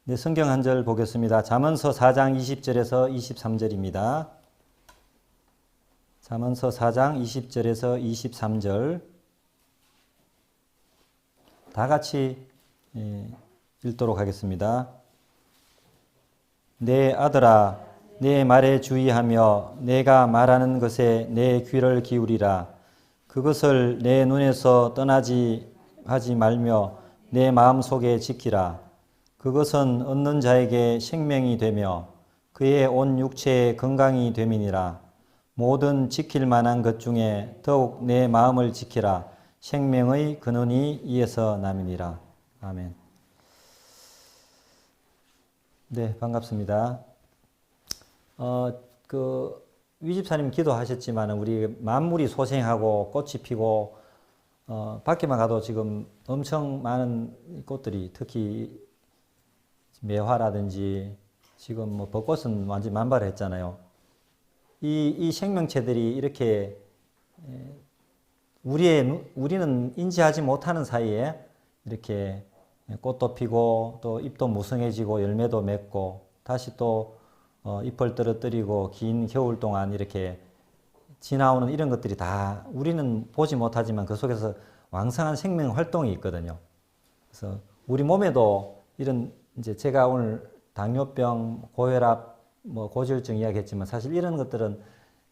네, 성경 한 절 보겠습니다. 잠언서 4장 20절에서 23절입니다. 잠언서 4장 20절에서 23절 다 같이 읽도록 하겠습니다. 내 아들아, 내 말에 주의하며 내가 말하는 것에 내 귀를 기울이라. 그것을 내 눈에서 떠나지 하지 말며 내 마음속에 지키라. 그것은 얻는 자에게 생명이 되며 그의 온 육체에 건강이 됨이니라. 모든 지킬 만한 것 중에 더욱 내 마음을 지키라. 생명의 근원이 이에서 남이니라. 아멘. 네, 반갑습니다. 위집사님 기도하셨지만 우리 만물이 소생하고 꽃이 피고 밖에만 가도 지금 엄청 많은 꽃들이 특히 매화라든지 지금 뭐 벚꽃은 완전 만발했잖아요. 이 생명체들이 이렇게 우리는 인지하지 못하는 사이에 이렇게 꽃도 피고 또 잎도 무성해지고 열매도 맺고 다시 또 잎을 떨어뜨리고 긴 겨울 동안 이렇게 지나오는 이런 것들이 다 우리는 보지 못하지만 그 속에서 왕성한 생명 활동이 있거든요. 그래서 우리 몸에도 이런 이제 제가 오늘 당뇨병, 고혈압, 고지혈증 이야기했지만 사실 이런 것들은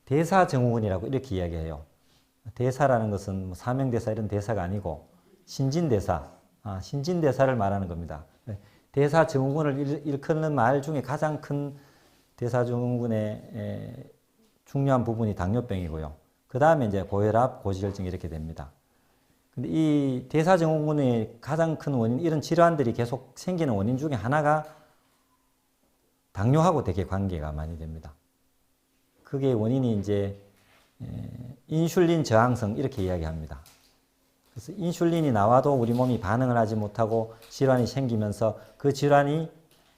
대사증후군이라고 이렇게 이야기해요. 대사라는 것은 사명대사 이런 대사가 아니고 신진대사, 신진대사를 말하는 겁니다. 대사증후군을 일컫는 말 중에 가장 큰 대사증후군의 중요한 부분이 당뇨병이고요. 그 다음에 이제 고혈압, 고지혈증 이렇게 됩니다. 근데 이 대사증후군의 가장 큰 원인, 이런 질환들이 계속 생기는 원인 중에 하나가 당뇨하고 되게 관계가 많이 됩니다. 그게 원인이 이제 인슐린 저항성 이렇게 이야기합니다. 그래서 인슐린이 나와도 우리 몸이 반응을 하지 못하고 질환이 생기면서 그 질환이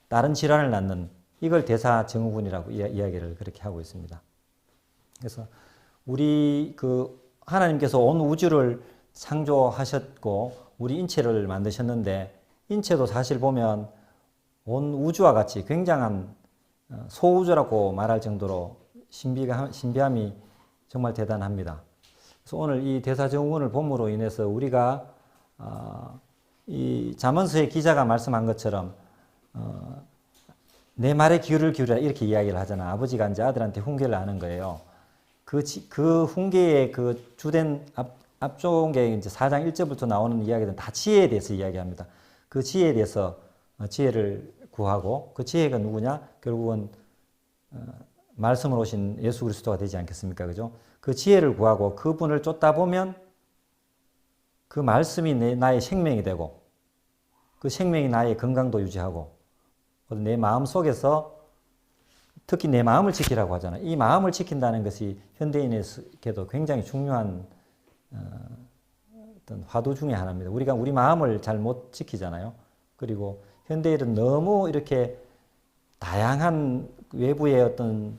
다른 질환을 낳는 이걸 대사증후군이라고 이야기를 그렇게 하고 있습니다. 그래서 우리 하나님께서 온 우주를 창조하셨고 우리 인체를 만드셨는데 인체도 사실 보면 온 우주와 같이 굉장한 소우주라고 말할 정도로 신비함이 정말 대단합니다. 그래서 오늘 이 대사증후군을 봄으로 인해서 우리가 이 잠언서의 기자가 말씀한 것처럼 내 말에 귀를 기울여라 이렇게 이야기를 하잖아. 아버지가 이제 아들한테 훈계를 하는 거예요. 그 훈계의 그 주된 앞쪽에 이제 4장 1절부터 나오는 이야기들은 다 지혜에 대해서 이야기합니다. 그 지혜에 대해서 지혜를 구하고 그 지혜가 누구냐? 결국은 말씀을 오신 예수 그리스도가 되지 않겠습니까? 그죠? 그 지혜를 구하고 그분을 쫓다 보면 그 말씀이 나의 생명이 되고 그 생명이 나의 건강도 유지하고 내 마음 속에서 특히 내 마음을 지키라고 하잖아요. 이 마음을 지킨다는 것이 현대인에게도 굉장히 중요한 어떤 화두 중에 하나입니다. 우리가 우리 마음을 잘 못 지키잖아요. 그리고 현대인은 너무 이렇게 다양한 외부의 어떤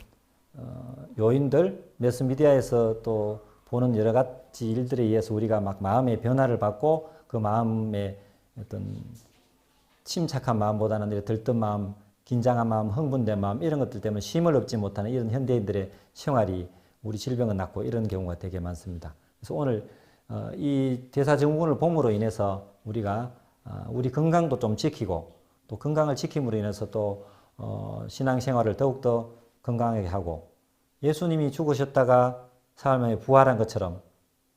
요인들, 매스미디어에서 또 보는 여러 가지 일들에 의해서 우리가 막 마음의 변화를 받고 그 마음의 어떤 침착한 마음보다는 들뜬 마음, 긴장한 마음, 흥분된 마음 이런 것들 때문에 쉼을 얻지 못하는 이런 현대인들의 생활이 우리 질병을 낳고 이런 경우가 되게 많습니다. 그래서 오늘 이 대사증후군을 봄으로 인해서 우리가 우리 건강도 좀 지키고 또 건강을 지킴으로 인해서 또 신앙생활을 더욱더 건강하게 하고 예수님이 죽으셨다가 사흘 만에 부활한 것처럼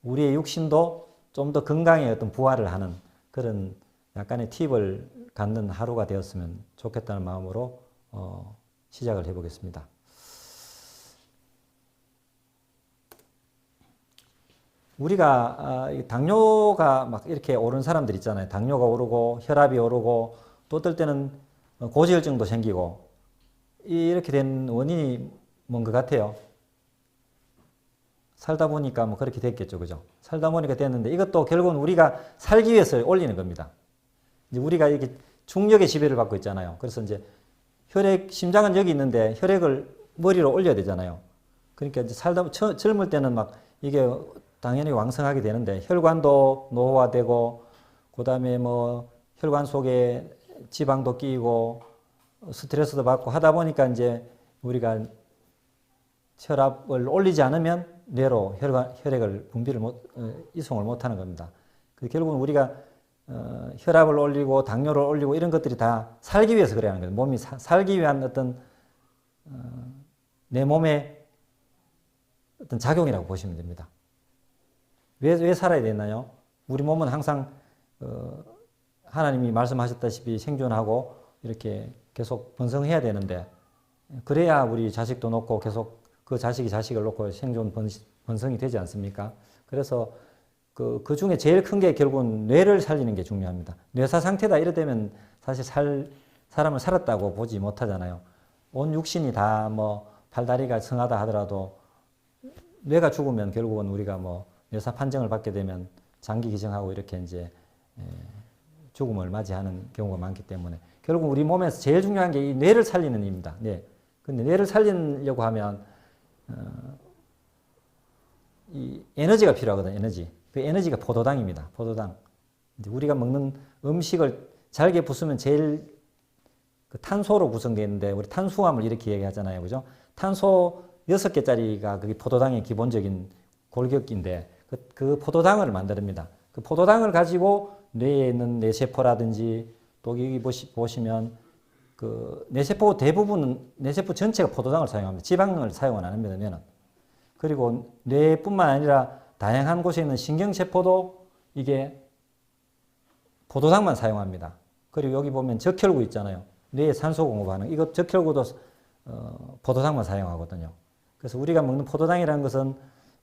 우리의 육신도 좀 더 건강에 어떤 부활을 하는 그런 약간의 팁을 갖는 하루가 되었으면 좋겠다는 마음으로 시작을 해보겠습니다. 우리가 당뇨가 막 이렇게 오른 사람들 있잖아요. 당뇨가 오르고 혈압이 오르고 또 어떨 때는 고지혈증도 생기고 이렇게 된 원인이 뭔 것 같아요? 살다 보니까 뭐 그렇게 됐겠죠. 그죠? 살다 보니까 됐는데 이것도 결국은 우리가 살기 위해서 올리는 겁니다. 이제 우리가 이렇게 중력의 지배를 받고 있잖아요. 그래서 이제 심장은 여기 있는데 혈액을 머리로 올려야 되잖아요. 그러니까 이제 젊을 때는 막 이게 당연히 왕성하게 되는데 혈관도 노화되고 그다음에 뭐 혈관 속에 지방도 끼고 스트레스도 받고 하다 보니까 이제 우리가 혈압을 올리지 않으면 뇌로 혈액을 분비를 이송을 못하는 겁니다. 결국은 우리가 혈압을 올리고 당뇨를 올리고 이런 것들이 다 살기 위해서 그래야 하는 거예요. 몸이 살기 위한 어떤 내 몸의 어떤 작용이라고 보시면 됩니다. 왜 살아야 되나요? 우리 몸은 항상 하나님이 말씀하셨다시피 생존하고 이렇게 계속 번성해야 되는데 그래야 우리 자식도 놓고 계속 그 자식이 자식을 놓고 생존 번성이 되지 않습니까? 그래서 그 중에 제일 큰 게 결국은 뇌를 살리는 게 중요합니다. 뇌사 상태다 이러되면 사실 사람을 살았다고 보지 못하잖아요. 온 육신이 다 뭐 팔다리가 성하다 하더라도 뇌가 죽으면 결국은 우리가 뭐 뇌사 판정을 받게 되면 장기 기증하고 이렇게 이제 죽음을 맞이하는 경우가 많기 때문에 결국 우리 몸에서 제일 중요한 게 이 뇌를 살리는 일입니다. 네. 근데 뇌를 살리려고 하면 이 에너지가 필요하거든요. 에너지. 그 에너지가 포도당입니다. 포도당. 이제 우리가 먹는 음식을 잘게 부수면 제일 그 탄소로 구성되어 있는데 우리 탄수화물 이렇게 얘기하잖아요. 그죠? 탄소 6개짜리가 그게 포도당의 기본적인 골격인데 그 포도당을 만듭니다. 그 포도당을 가지고 뇌에 있는 뇌세포라든지 또 여기 보시면 그 뇌세포 대부분은 뇌세포 전체가 포도당을 사용합니다. 지방을 사용은 안 합니다. 뇌는. 그리고 뇌뿐만 아니라 다양한 곳에 있는 신경세포도 이게 포도당만 사용합니다. 그리고 여기 보면 적혈구 있잖아요. 뇌에 산소 공급하는 이거 적혈구도 포도당만 사용하거든요. 그래서 우리가 먹는 포도당이라는 것은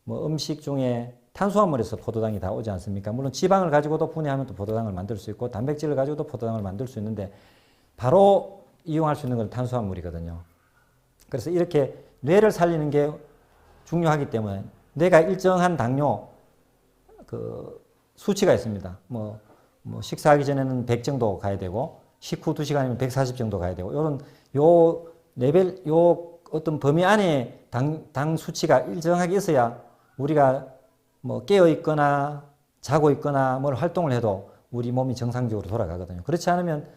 뭐 음식 중에 탄수화물에서 포도당이 다 오지 않습니까? 물론 지방을 가지고도 분해하면 또 포도당을 만들 수 있고 단백질을 가지고도 포도당을 만들 수 있는데 바로 이용할 수 있는 건 탄수화물이거든요. 그래서 이렇게 뇌를 살리는 게 중요하기 때문에 뇌가 일정한 당뇨 그 수치가 있습니다. 뭐 식사하기 전에는 100 정도 가야 되고 식후 2시간이면 140 정도 가야 되고 요런 요 레벨 요 어떤 범위 안에 당 수치가 일정하게 있어야 우리가 뭐 깨어 있거나 자고 있거나 뭘 활동을 해도 우리 몸이 정상적으로 돌아가거든요. 그렇지 않으면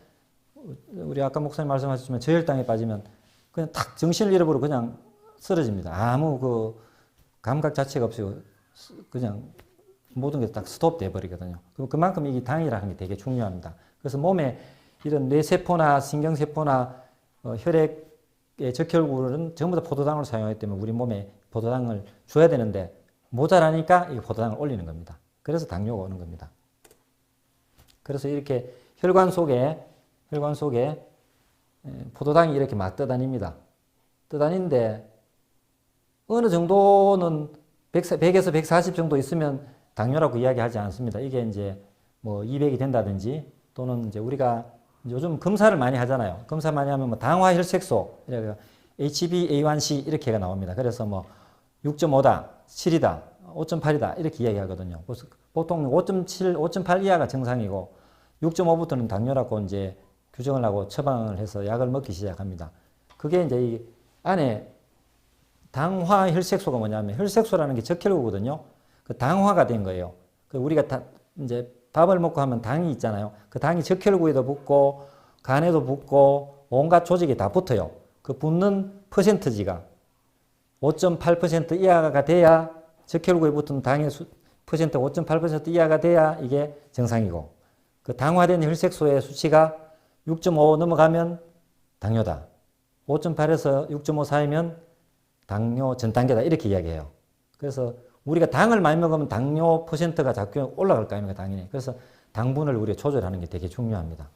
우리 아까 목사님 말씀하셨지만 저혈당에 빠지면 그냥 탁 정신을 잃어버리고 그냥 쓰러집니다. 아무 그 감각 자체가 없이 그냥 모든 게 딱 스톱돼 버리거든요. 그만큼 이게 당이라는 게 되게 중요합니다. 그래서 몸에 이런 뇌세포나 신경세포나 혈액의 적혈구는 전부 다 포도당을 사용하기 때문에 우리 몸에 포도당을 줘야 되는데 모자라니까 이 포도당을 올리는 겁니다. 그래서 당뇨가 오는 겁니다. 그래서 이렇게 혈관 속에 포도당이 이렇게 막 떠다닙니다. 떠다니는데 어느 정도는 100에서 140 정도 있으면 당뇨라고 이야기하지 않습니다. 이게 이제 뭐 200이 된다든지 또는 이제 우리가 요즘 검사를 많이 하잖아요. 검사 많이 하면 뭐 당화혈색소, HbA1c 이렇게가 나옵니다. 그래서 뭐 6.5다, 7이다, 5.8이다 이렇게 이야기하거든요. 그래서 보통 5.7, 5.8 이하가 정상이고 6.5부터는 당뇨라고 이제 규정을 하고 처방을 해서 약을 먹기 시작합니다. 그게 이제 이 안에 당화혈색소가 뭐냐면 혈색소라는 게 적혈구거든요. 그 당화가 된 거예요. 그 우리가 이제 밥을 먹고 하면 당이 있잖아요. 그 당이 적혈구에도 붙고 간에도 붙고 온갖 조직에 다 붙어요. 그 붙는 퍼센트지가 5.8% 이하가 돼야 적혈구에 붙은 당의 퍼센트가 5.8% 이하가 돼야 이게 정상이고 그 당화된 혈색소의 수치가 6.5 넘어가면 당뇨다. 5.8에서 6.5 사이면 당뇨 전 단계다 이렇게 이야기해요. 그래서 우리가 당을 많이 먹으면 당뇨 퍼센트가 자꾸 올라갈 거 아닙니까 당연히. 그래서 당분을 우리가 조절하는 게 되게 중요합니다.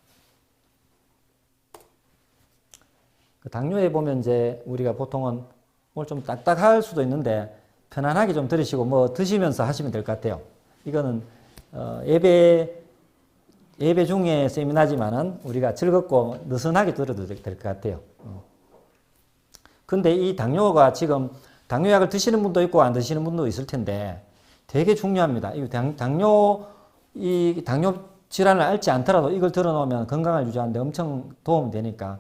그 당뇨에 보면 이제 우리가 보통은 오늘 좀 딱딱할 수도 있는데 편안하게 좀 들으시고 뭐 드시면서 하시면 될 것 같아요. 이거는 예배 중에 세미나지만은 우리가 즐겁고 느슨하게 들어도 될 것 같아요. 근데 이 당뇨가 지금 당뇨약을 드시는 분도 있고 안 드시는 분도 있을 텐데 되게 중요합니다. 이 당뇨 질환을 앓지 않더라도 이걸 들어놓으면 건강을 유지하는데 엄청 도움이 되니까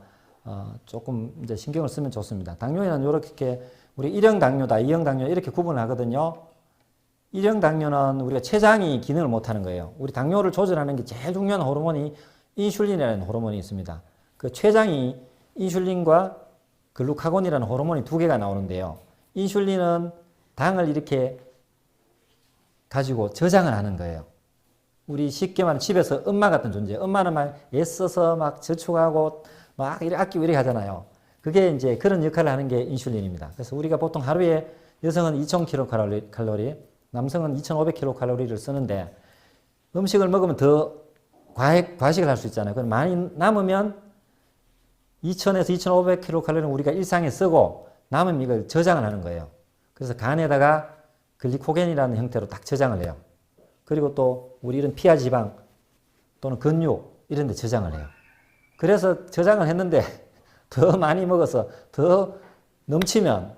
조금 이제 신경을 쓰면 좋습니다. 당뇨에는 이렇게 우리 1형 당뇨다, 2형 당뇨 이렇게 구분을 하거든요. 1형 당뇨는 우리가 췌장이 기능을 못하는 거예요. 우리 당뇨를 조절하는 게 제일 중요한 호르몬이 인슐린이라는 호르몬이 있습니다. 그 췌장이 인슐린과 글루카곤이라는 호르몬이 두 개가 나오는데요. 인슐린은 당을 이렇게 가지고 저장을 하는 거예요. 우리 쉽게 말하면 집에서 엄마 같은 존재예요. 엄마는 막 애써서 막 저축하고 막 이렇게 아끼고 이렇게 하잖아요. 그게 이제 그런 역할을 하는 게 인슐린입니다. 그래서 우리가 보통 하루에 여성은 2000kcal, 남성은 2500kcal를 쓰는데 음식을 먹으면 더 과식을 할 수 있잖아요. 그럼 많이 남으면 2000에서 2500kcal는 우리가 일상에 쓰고 남으면 이걸 저장을 하는 거예요. 그래서 간에다가 글리코겐이라는 형태로 딱 저장을 해요. 그리고 또 우리 이런 피하 지방 또는 근육 이런 데 저장을 해요. 그래서 저장을 했는데 더 많이 먹어서 더 넘치면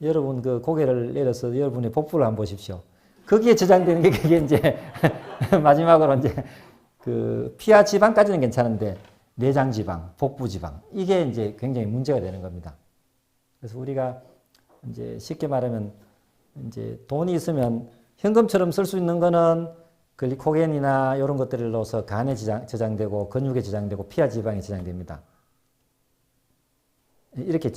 여러분 그 고개를 내려서 여러분의 복부를 한번 보십시오. 거기에 저장되는 게 그게 이제 마지막으로 이제 그 피하 지방까지는 괜찮은데 내장 지방, 복부 지방 이게 이제 굉장히 문제가 되는 겁니다. 그래서 우리가 이제 쉽게 말하면 이제 돈이 있으면 현금처럼 쓸 수 있는 거는 글리코겐이나 이런 것들을 넣어서 간에 저장되고 근육에 저장되고 피하 지방에 저장됩니다. 이렇게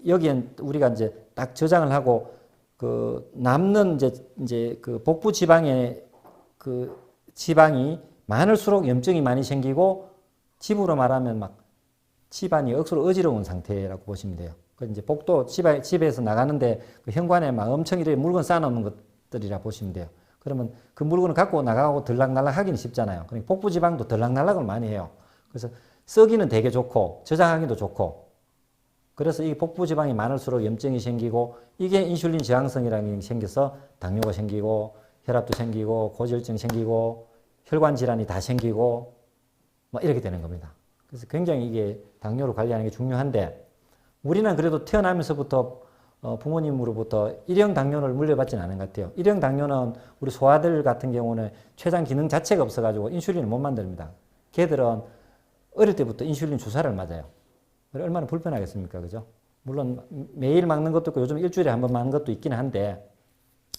여기엔 우리가 이제 딱 저장을 하고 그 남는 이제 그 복부 지방에 그 지방이 많을수록 염증이 많이 생기고 집으로 말하면 막 집안이 억수로 어지러운 상태라고 보시면 돼요. 그 이제 복도 집에서 나가는데 그 현관에 막 엄청 이렇게 물건 쌓아놓는 것들이라 보시면 돼요. 그러면 그 물건을 갖고 나가고 들락날락 하기는 쉽잖아요. 그러니까 복부 지방도 들락날락을 많이 해요. 그래서 쓰기는 되게 좋고 저장하기도 좋고 그래서 이 복부 지방이 많을수록 염증이 생기고 이게 인슐린 저항성이라는 게 생겨서 당뇨가 생기고 혈압도 생기고 고지혈증 생기고 혈관 질환이 다 생기고 뭐 이렇게 되는 겁니다. 그래서 굉장히 이게 당뇨를 관리하는 게 중요한데 우리는 그래도 태어나면서부터 부모님으로부터 일형 당뇨를 물려받지는 않은 것 같아요. 일형 당뇨는 우리 소아들 같은 경우는 췌장 기능 자체가 없어가지고 인슐린을 못 만듭니다. 걔들은 어릴 때부터 인슐린 주사를 맞아요. 얼마나 불편하겠습니까? 그죠? 물론 매일 맞는 것도 있고 요즘 일주일에 한 번 맞는 것도 있긴 한데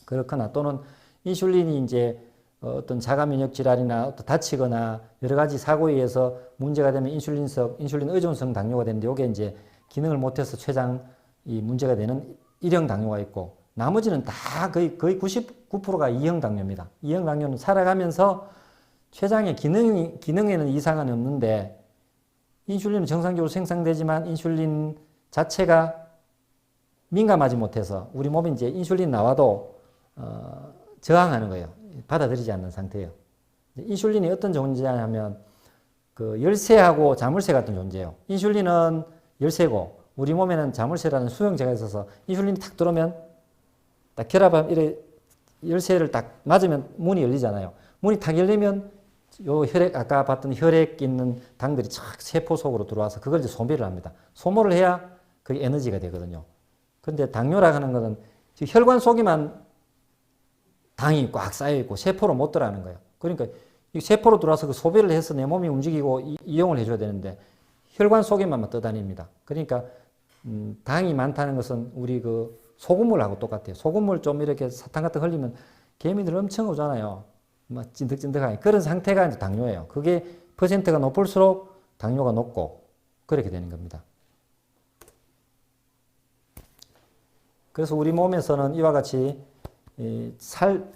그렇거나 또는 인슐린이 이제 어떤 자가 면역 질환이나 다치거나 여러 가지 사고에 의해서 문제가 되면 인슐린 의존성 당뇨가 되는데 이게 이제 기능을 못해서 췌장이 문제가 되는 1형 당뇨가 있고 나머지는 다 거의 99%가 2형 당뇨입니다. 2형 당뇨는 살아가면서 췌장의 기능에는 이상은 없는데 인슐린은 정상적으로 생산되지만 인슐린 자체가 민감하지 못해서 우리 몸이 이제 인슐린 나와도 저항하는 거예요. 받아들이지 않는 상태예요. 인슐린이 어떤 존재냐면 그 열쇠하고 자물쇠 같은 존재예요. 인슐린은 열쇠고 우리 몸에는 자물쇠라는 수용체가 있어서 인슐린이 탁 들어오면 딱 결합하면 이렇게 열쇠를 딱 맞으면 문이 열리잖아요. 문이 탁 열리면 요 혈액 아까 봤던 혈액 있는 당들이 착 세포 속으로 들어와서 그걸 이제 소비를 합니다. 소모를 해야 그게 에너지가 되거든요. 그런데 당뇨라고 하는 것은 혈관 속에만 당이 꽉 쌓여 있고 세포로 못 들어가는 거예요. 그러니까 이 세포로 들어와서 그 소비를 해서 내 몸이 움직이고 이용을 해줘야 되는데 혈관 속에만 떠다닙니다. 그러니까 당이 많다는 것은 우리 그 소금물하고 똑같아요. 소금물 좀 이렇게 사탕 같은 거 흘리면 개미들 엄청 오잖아요. 막 찐득찐득하게 그런 상태가 이제 당뇨예요. 그게 퍼센트가 높을수록 당뇨가 높고 그렇게 되는 겁니다. 그래서 우리 몸에서는 이와 같이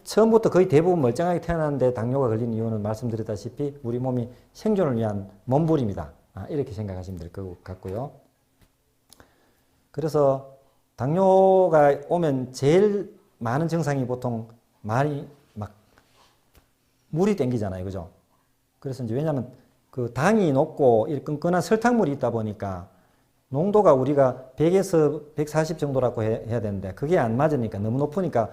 처음부터 거의 대부분 멀쩡하게 태어났는데 당뇨가 걸린 이유는 말씀드렸다시피 우리 몸이 생존을 위한 몸부림이다. 이렇게 생각하시면 될 것 같고요. 그래서 당뇨가 오면 제일 많은 증상이 보통 많이 막 물이 땡기잖아요. 그죠? 그래서 이제 왜냐하면 그 당이 높고 이 끈끈한 설탕물이 있다 보니까 농도가 우리가 100에서 140 정도라고 해야 되는데 그게 안 맞으니까 너무 높으니까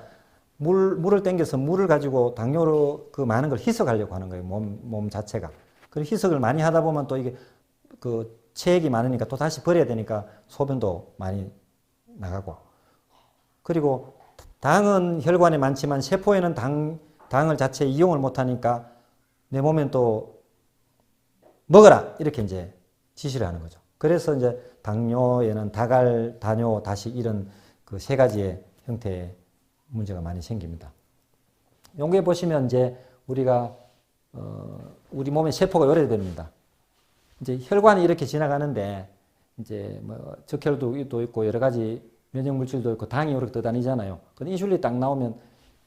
물을 땡겨서 물을 가지고 당뇨로 그 많은 걸 희석하려고 하는 거예요. 몸 자체가. 그리고 희석을 많이 하다 보면 또 이게 그 체액이 많으니까 또 다시 버려야 되니까 소변도 많이 나가고. 그리고 당은 혈관에 많지만 세포에는 당을 자체 이용을 못하니까 내 몸엔 또 먹어라! 이렇게 이제 지시를 하는 거죠. 그래서 이제 당뇨에는 다갈, 다뇨, 다시 이런 그 세 가지의 형태의 문제가 많이 생깁니다. 여기에 보시면 이제 우리가 우리 몸의 세포가 요래됩니다. 이제 혈관이 이렇게 지나가는데 이제 뭐 적혈도 있고 여러 가지 면역 물질도 있고 당이 이렇게 떠다니잖아요. 근데 인슐린이 딱 나오면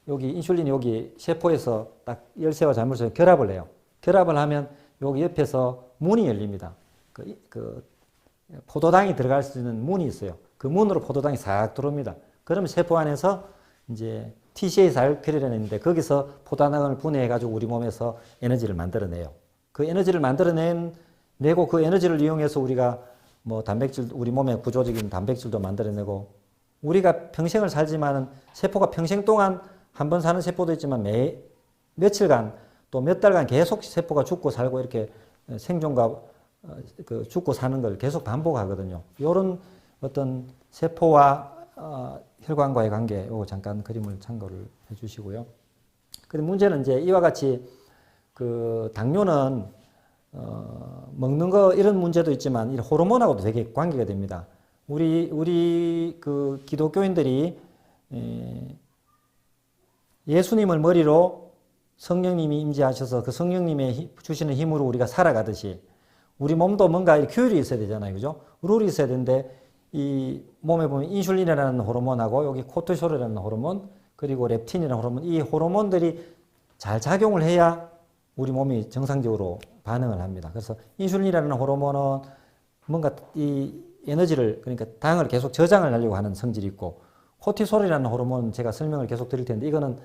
여기 인슐린이 여기 세포에서 딱 열쇠와 잠물쇠 결합을 해요. 결합을 하면 여기 옆에서 문이 열립니다. 그 포도당이 들어갈 수 있는 문이 있어요. 그 문으로 포도당이 싹 들어옵니다. 그러면 세포 안에서 이제 TCA 사육혈이라는 있는데 거기서 포도당을 분해해가지고 우리 몸에서 에너지를 만들어내요. 그 에너지를 만들어내고 그 에너지를 이용해서 우리가 뭐 단백질, 우리 몸의 구조적인 단백질도 만들어내고 우리가 평생을 살지만은 세포가 평생 동안 한 번 사는 세포도 있지만 며칠간 또 몇 달간 계속 세포가 죽고 살고 이렇게 생존과 그 죽고 사는 걸 계속 반복하거든요. 이런 어떤 세포와 혈관과의 관계, 요거 잠깐 그림을 참고를 해 주시고요. 근데 문제는 이제 이와 같이 그 당뇨는 먹는 거 이런 문제도 있지만 이 호르몬하고도 되게 관계가 됩니다. 우리 그 기독교인들이 예수님을 머리로 성령님이 임재하셔서 그 성령님의 주시는 힘으로 우리가 살아가듯이 우리 몸도 뭔가 규율이 있어야 되잖아요. 그죠? 룰이 있어야 되는데 이 몸에 보면 인슐린이라는 호르몬하고 여기 코르티솔이라는 호르몬 그리고 렙틴이라는 호르몬 이 호르몬들이 잘 작용을 해야 우리 몸이 정상적으로 반응을 합니다. 그래서 인슐린이라는 호르몬은 뭔가 이 에너지를 그러니까 당을 계속 저장을 하려고 하는 성질이 있고 코르티솔이라는 호르몬은 제가 설명을 계속 드릴 텐데 이거는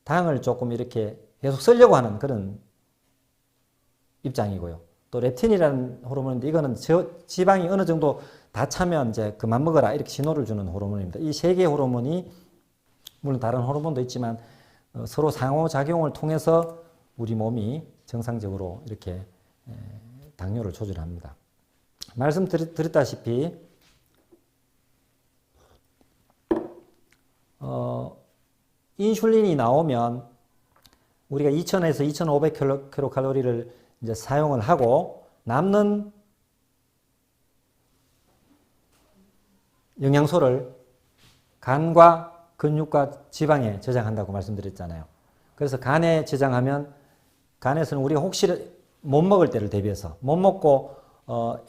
당을 조금 이렇게 계속 쓰려고 하는 그런 입장이고요. 또 렙틴이라는 호르몬인데 이거는 지방이 어느 정도 다 차면 이제 그만 먹어라 이렇게 신호를 주는 호르몬입니다. 이 세 개의 호르몬이 물론 다른 호르몬도 있지만 서로 상호작용을 통해서 우리 몸이 정상적으로 이렇게 당뇨를 조절합니다. 말씀드렸다시피 인슐린이 나오면 우리가 2000에서 2500kcal를 이제 사용을 하고 남는 영양소를 간과 근육과 지방에 저장한다고 말씀드렸잖아요. 그래서 간에 저장하면 간에서는 우리가 혹시 못 먹을 때를 대비해서 못 먹고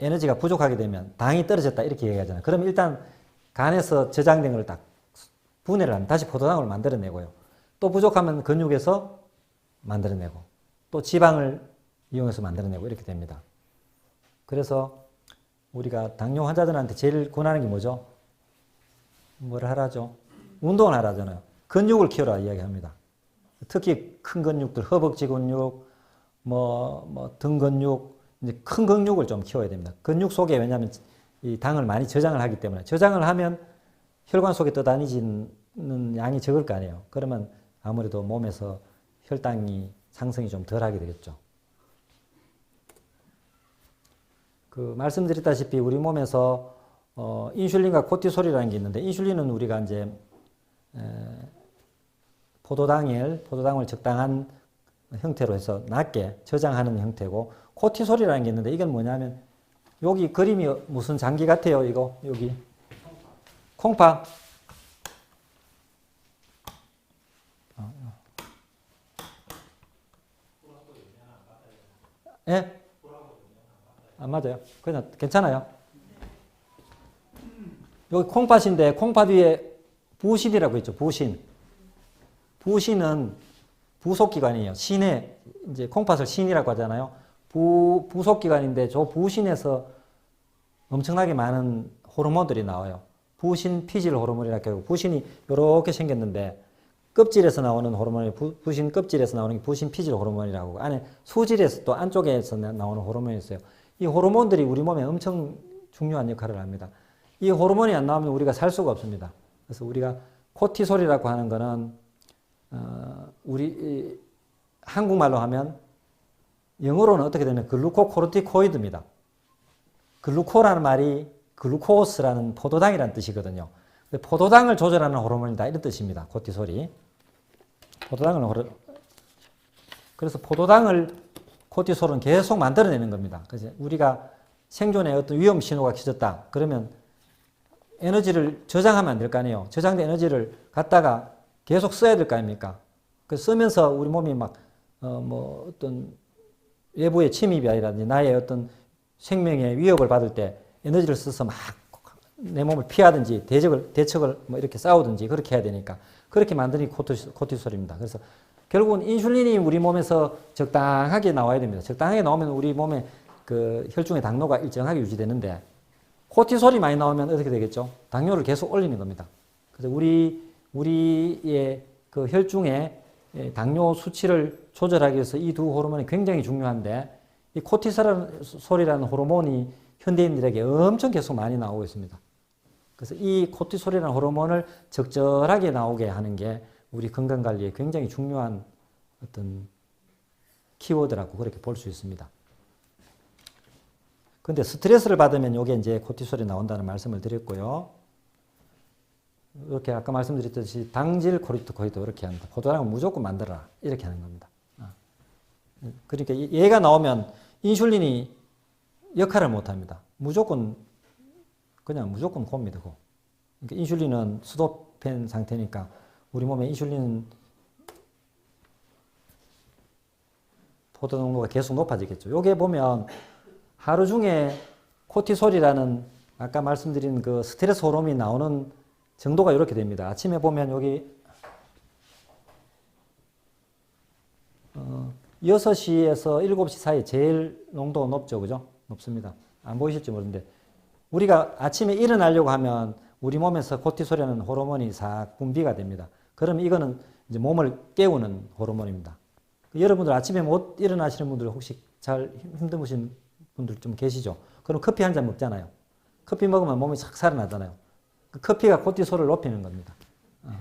에너지가 부족하게 되면 당이 떨어졌다 이렇게 얘기하잖아요. 그럼 일단 간에서 저장된 걸 딱 분해를 하면 다시 포도당을 만들어내고요. 또 부족하면 근육에서 만들어내고 또 지방을 이용해서 만들어내고 이렇게 됩니다. 그래서 우리가 당뇨 환자들한테 제일 권하는 게 뭐죠? 뭘 하라죠? 운동을 하라잖아요. 근육을 키워라 이야기합니다. 특히 큰 근육들, 허벅지 근육, 등 근육, 이제 큰 근육을 좀 키워야 됩니다. 근육 속에 왜냐하면 이 당을 많이 저장을 하기 때문에 저장을 하면 혈관 속에 떠다니는 양이 적을 거 아니에요. 그러면 아무래도 몸에서 혈당이 상승이 좀 덜하게 되겠죠. 그 말씀드렸다시피 우리 몸에서 인슐린과 코르티솔이라는 게 있는데 인슐린은 우리가 이제 포도당을 적당한 형태로 해서 낮게 저장하는 형태고 코르티솔이라는 게 있는데 이건 뭐냐면 여기 그림이 무슨 장기 같아요? 이거 여기 콩팥 예? 안 맞아요. 그냥 괜찮아요. 여기 콩팥인데 콩팥 위에 부신이라고 있죠. 부신은 부속기관이에요. 신에 이제 콩팥을 신이라고 하잖아요. 부속기관인데 저 부신에서 엄청나게 많은 호르몬들이 나와요. 부신 피질 호르몬이라고 하고 부신이 이렇게 생겼는데 껍질에서 나오는 호르몬이 부신 껍질에서 나오는 게 부신 피질 호르몬이라고 하고 안에 수질에서 또 안쪽에서 나오는 호르몬이 있어요. 이 호르몬들이 우리 몸에 엄청 중요한 역할을 합니다. 이 호르몬이 안 나오면 우리가 살 수가 없습니다. 그래서 우리가 코르티솔이라고 하는 거는 우리 한국말로 하면 영어로는 어떻게 되면 글루코코르티코이드입니다. 글루코라는 말이 글루코스라는 포도당이라는 뜻이거든요. 포도당을 조절하는 호르몬이다 이런 뜻입니다. 코르티솔이. 그래서 포도당을 코르티솔은 계속 만들어내는 겁니다. 그래서 우리가 생존에 어떤 위험 신호가 켜졌다. 그러면 에너지를 저장하면 안 될 거 아니에요. 저장된 에너지를 갖다가 계속 써야 될 거 아닙니까? 그 쓰면서 우리 몸이 막 어떤 외부의 침입이 아니라든지 나의 어떤 생명의 위협을 받을 때 에너지를 써서 막 내 몸을 피하든지 대척을 뭐 이렇게 싸우든지 그렇게 해야 되니까 그렇게 만드는 게 코티솔입니다. 그래서 결국은 인슐린이 우리 몸에서 적당하게 나와야 됩니다. 적당하게 나오면 우리 몸에 그 혈중의 당도가 일정하게 유지되는데 코티솔이 많이 나오면 어떻게 되겠죠? 당뇨를 계속 올리는 겁니다. 그래서 우리의 그 혈중의 당뇨 수치를 조절하기 위해서 이 두 호르몬이 굉장히 중요한데 이 코티솔이라는 호르몬이 현대인들에게 엄청 계속 많이 나오고 있습니다. 그래서 이 코티솔이라는 호르몬을 적절하게 나오게 하는 게 우리 건강관리에 굉장히 중요한 어떤 키워드라고 그렇게 볼 수 있습니다. 근데 스트레스를 받으면 이게 이제 코티솔이 나온다는 말씀을 드렸고요. 이렇게 아까 말씀드렸듯이 당질 코르티코이드 이렇게 합니다. 포도당은 무조건 만들어라. 이렇게 하는 겁니다. 그러니까 얘가 나오면 인슐린이 역할을 못 합니다. 그냥 무조건 곱니다. 그러니까 인슐린은 스톱된 상태니까 우리 몸에 인슐린 포도 농도가 계속 높아지겠죠. 요게 보면 하루 중에 코티솔이라는 아까 말씀드린 그 스트레스 호르몬이 나오는 정도가 이렇게 됩니다. 아침에 보면 여기 6시에서 7시 사이 제일 농도가 높죠. 그죠? 높습니다. 안 보이실지 모르는데 우리가 아침에 일어나려고 하면 우리 몸에서 코티솔이라는 호르몬이 싹 분비가 됩니다. 그러면 이거는 이제 몸을 깨우는 호르몬입니다. 여러분들 아침에 못 일어나시는 분들 혹시 잘 힘드신 분들 좀 계시죠? 그럼 커피 한 잔 먹잖아요. 커피 먹으면 몸이 싹 살아나잖아요. 그 커피가 코티솔을 높이는 겁니다.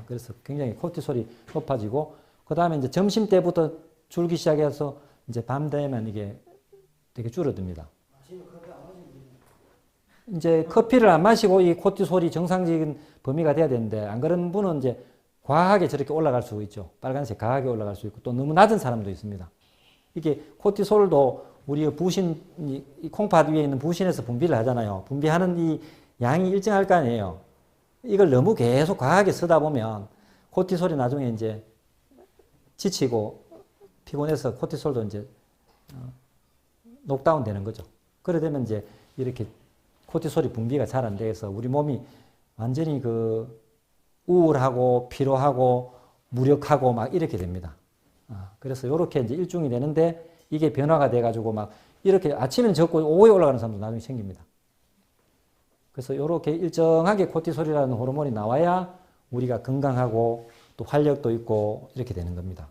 그래서 굉장히 코티솔이 높아지고 그 다음에 이제 점심 때부터 줄기 시작해서 이제 밤 되면 이게 되게 줄어듭니다. 이제 커피를 안 마시고 이 코티솔이 정상적인 범위가 돼야 되는데 안 그런 분은 이제 과하게 저렇게 올라갈 수 있죠. 빨간색 과하게 올라갈 수 있고 또 너무 낮은 사람도 있습니다. 이게 코티솔도 우리 부신, 이 콩팥 위에 있는 부신에서 분비를 하잖아요. 분비하는 이 양이 일정할 거 아니에요. 이걸 너무 계속 과하게 쓰다 보면 코티솔이 나중에 이제 지치고 피곤해서 코티솔도 이제 녹다운 되는 거죠. 그래 되면 이제 이렇게 코티솔이 분비가 잘 안 돼서 우리 몸이 완전히 그 우울하고 피로하고 무력하고 막 이렇게 됩니다. 그래서 이렇게 이제 일중이 되는데 이게 변화가 돼가지고 막 이렇게 아침에는 적고 오후에 올라가는 사람도 나중에 생깁니다. 그래서 이렇게 일정하게 코티솔이라는 호르몬이 나와야 우리가 건강하고 또 활력도 있고 이렇게 되는 겁니다.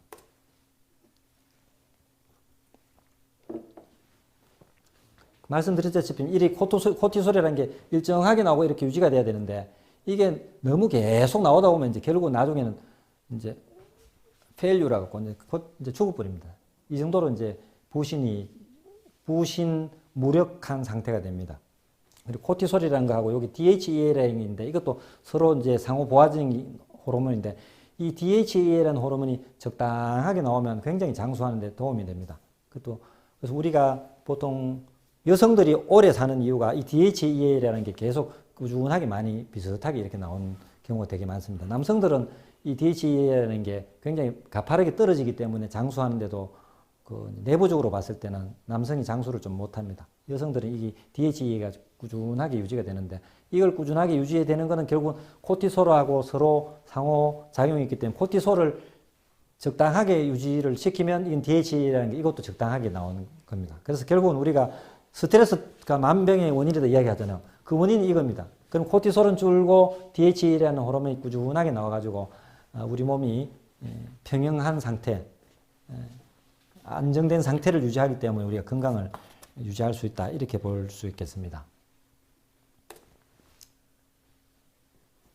말씀드렸다시피 이 코티솔이라는 게 일정하게 나오고 이렇게 유지가 돼야 되는데 이게 너무 계속 나오다 보면 이제 결국 나중에는 이제 페일류라고 하고 이제 죽어버립니다. 이 정도로 이제 부신 무력한 상태가 됩니다. 그리고 코티솔이라는 거하고 여기 DHEA라는데 이것도 서로 이제 상호 보완적인 호르몬인데 이 DHEA라는 호르몬이 적당하게 나오면 굉장히 장수하는 데 도움이 됩니다. 그래서 우리가 보통 여성들이 오래 사는 이유가 이 DHEA라는 게 계속 꾸준하게 많이 비슷하게 이렇게 나오는 경우가 되게 많습니다. 남성들은 이 DHEA라는 게 굉장히 가파르게 떨어지기 때문에 장수하는데도 그 내부적으로 봤을 때는 남성이 장수를 좀 못합니다. 여성들은 이 DHEA가 꾸준하게 유지가 되는데 이걸 꾸준하게 유지해야 되는 것은 결국 코티솔하고 서로 상호 작용이 있기 때문에 코티솔을 적당하게 유지를 시키면 이건 DHEA라는 게 이것도 적당하게 나오는 겁니다. 그래서 결국은 우리가 스트레스가 만병의 원인이다 이야기하잖아요. 그 원인이 이겁니다. 그럼 코티솔은 줄고 DHEA라는 호르몬이 꾸준하게 나와가지고 우리 몸이 평형한 상태, 안정된 상태를 유지하기 때문에 우리가 건강을 유지할 수 있다 이렇게 볼 수 있겠습니다.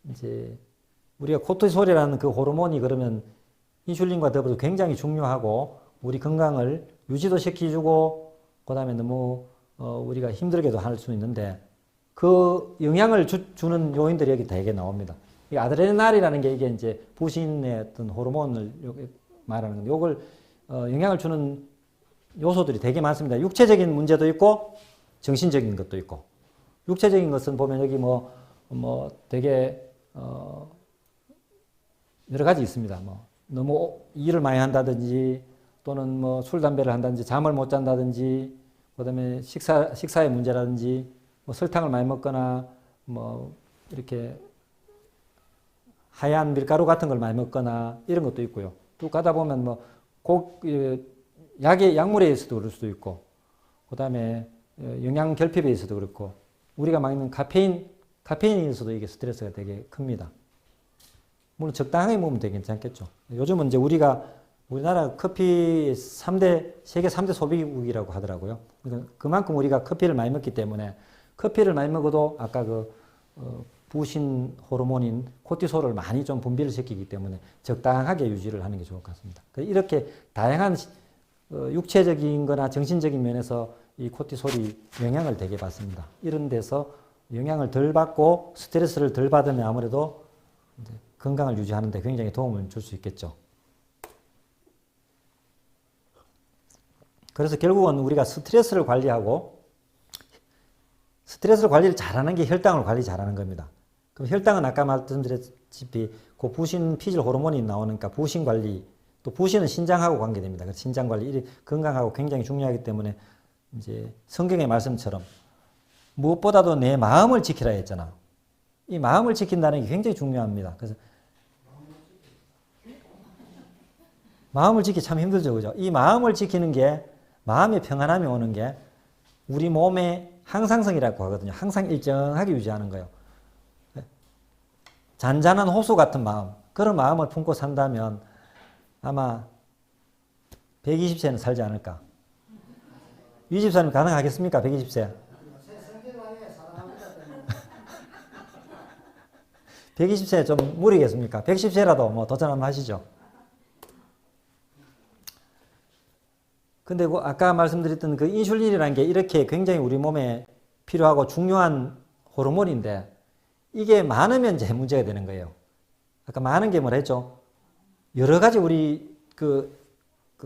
이제 우리가 코티솔이라는 그 호르몬이 그러면 인슐린과 더불어 굉장히 중요하고 우리 건강을 유지도 시켜주고 그다음에 너무 우리가 힘들게도 할 수 있는데 그 영향을 주는 요인들이 여기 되게 나옵니다. 이 아드레날이라는 게 이게 이제 부신의 어떤 호르몬을 말하는 건데 이걸 영향을 주는 요소들이 되게 많습니다. 육체적인 문제도 있고 정신적인 것도 있고 육체적인 것은 보면 여기 뭐 되게 여러 가지 있습니다. 뭐 너무 일을 많이 한다든지 또는 뭐 술 담배를 한다든지 잠을 못 잔다든지 그다음에 식사의 문제라든지 뭐 설탕을 많이 먹거나 뭐 이렇게 하얀 밀가루 같은 걸 많이 먹거나 이런 것도 있고요. 또 가다 보면 뭐 약물에 의해서도 그럴 수도 있고, 그다음에 영양 결핍에 의해서도 그렇고, 우리가 먹는 카페인에 의해서도 이게 스트레스가 되게 큽니다. 물론 적당하게 먹으면 되게 괜찮겠죠. 요즘은 이제 우리나라 커피 세계 3대 소비국이라고 하더라고요. 그러니까 그만큼 우리가 커피를 많이 먹기 때문에 커피를 많이 먹어도 아까 부신 호르몬인 코티솔을 많이 좀 분비를 시키기 때문에 적당하게 유지를 하는 게 좋을 것 같습니다. 이렇게 다양한 육체적인 거나 정신적인 면에서 이 코티솔이 영향을 되게 받습니다. 이런 데서 영향을 덜 받고 스트레스를 덜 받으면 아무래도 이제 건강을 유지하는 데 굉장히 도움을 줄 수 있겠죠. 그래서 결국은 우리가 스트레스를 관리하고 스트레스를 관리를 잘하는 게 혈당을 관리 잘하는 겁니다. 그럼 혈당은 아까 말씀드렸다시피 그 부신 피질 호르몬이 나오니까 부신 관리, 또 부신은 신장하고 관계됩니다. 그래서 신장 관리, 건강하고 굉장히 중요하기 때문에 이제 성경의 말씀처럼 무엇보다도 내 마음을 지키라 했잖아. 이 마음을 지킨다는 게 굉장히 중요합니다. 그래서 마음을 지키기 참 힘들죠, 그죠? 이 마음을 지키는 게, 마음의 평안함이 오는 게 우리 몸의 항상성이라고 하거든요. 항상 일정하게 유지하는 거예요. 잔잔한 호수 같은 마음, 그런 마음을 품고 산다면 아마 120세는 살지 않을까. 유 집사님 가능하겠습니까? 120세. 120세 좀 무리겠습니까? 110세라도 뭐 도전 한번 하시죠. 근데 아까 말씀드렸던 그 인슐린이라는 게 이렇게 굉장히 우리 몸에 필요하고 중요한 호르몬인데 이게 많으면 이제 문제가 되는 거예요. 아까 많은 게 뭐라 했죠? 여러 가지 우리 그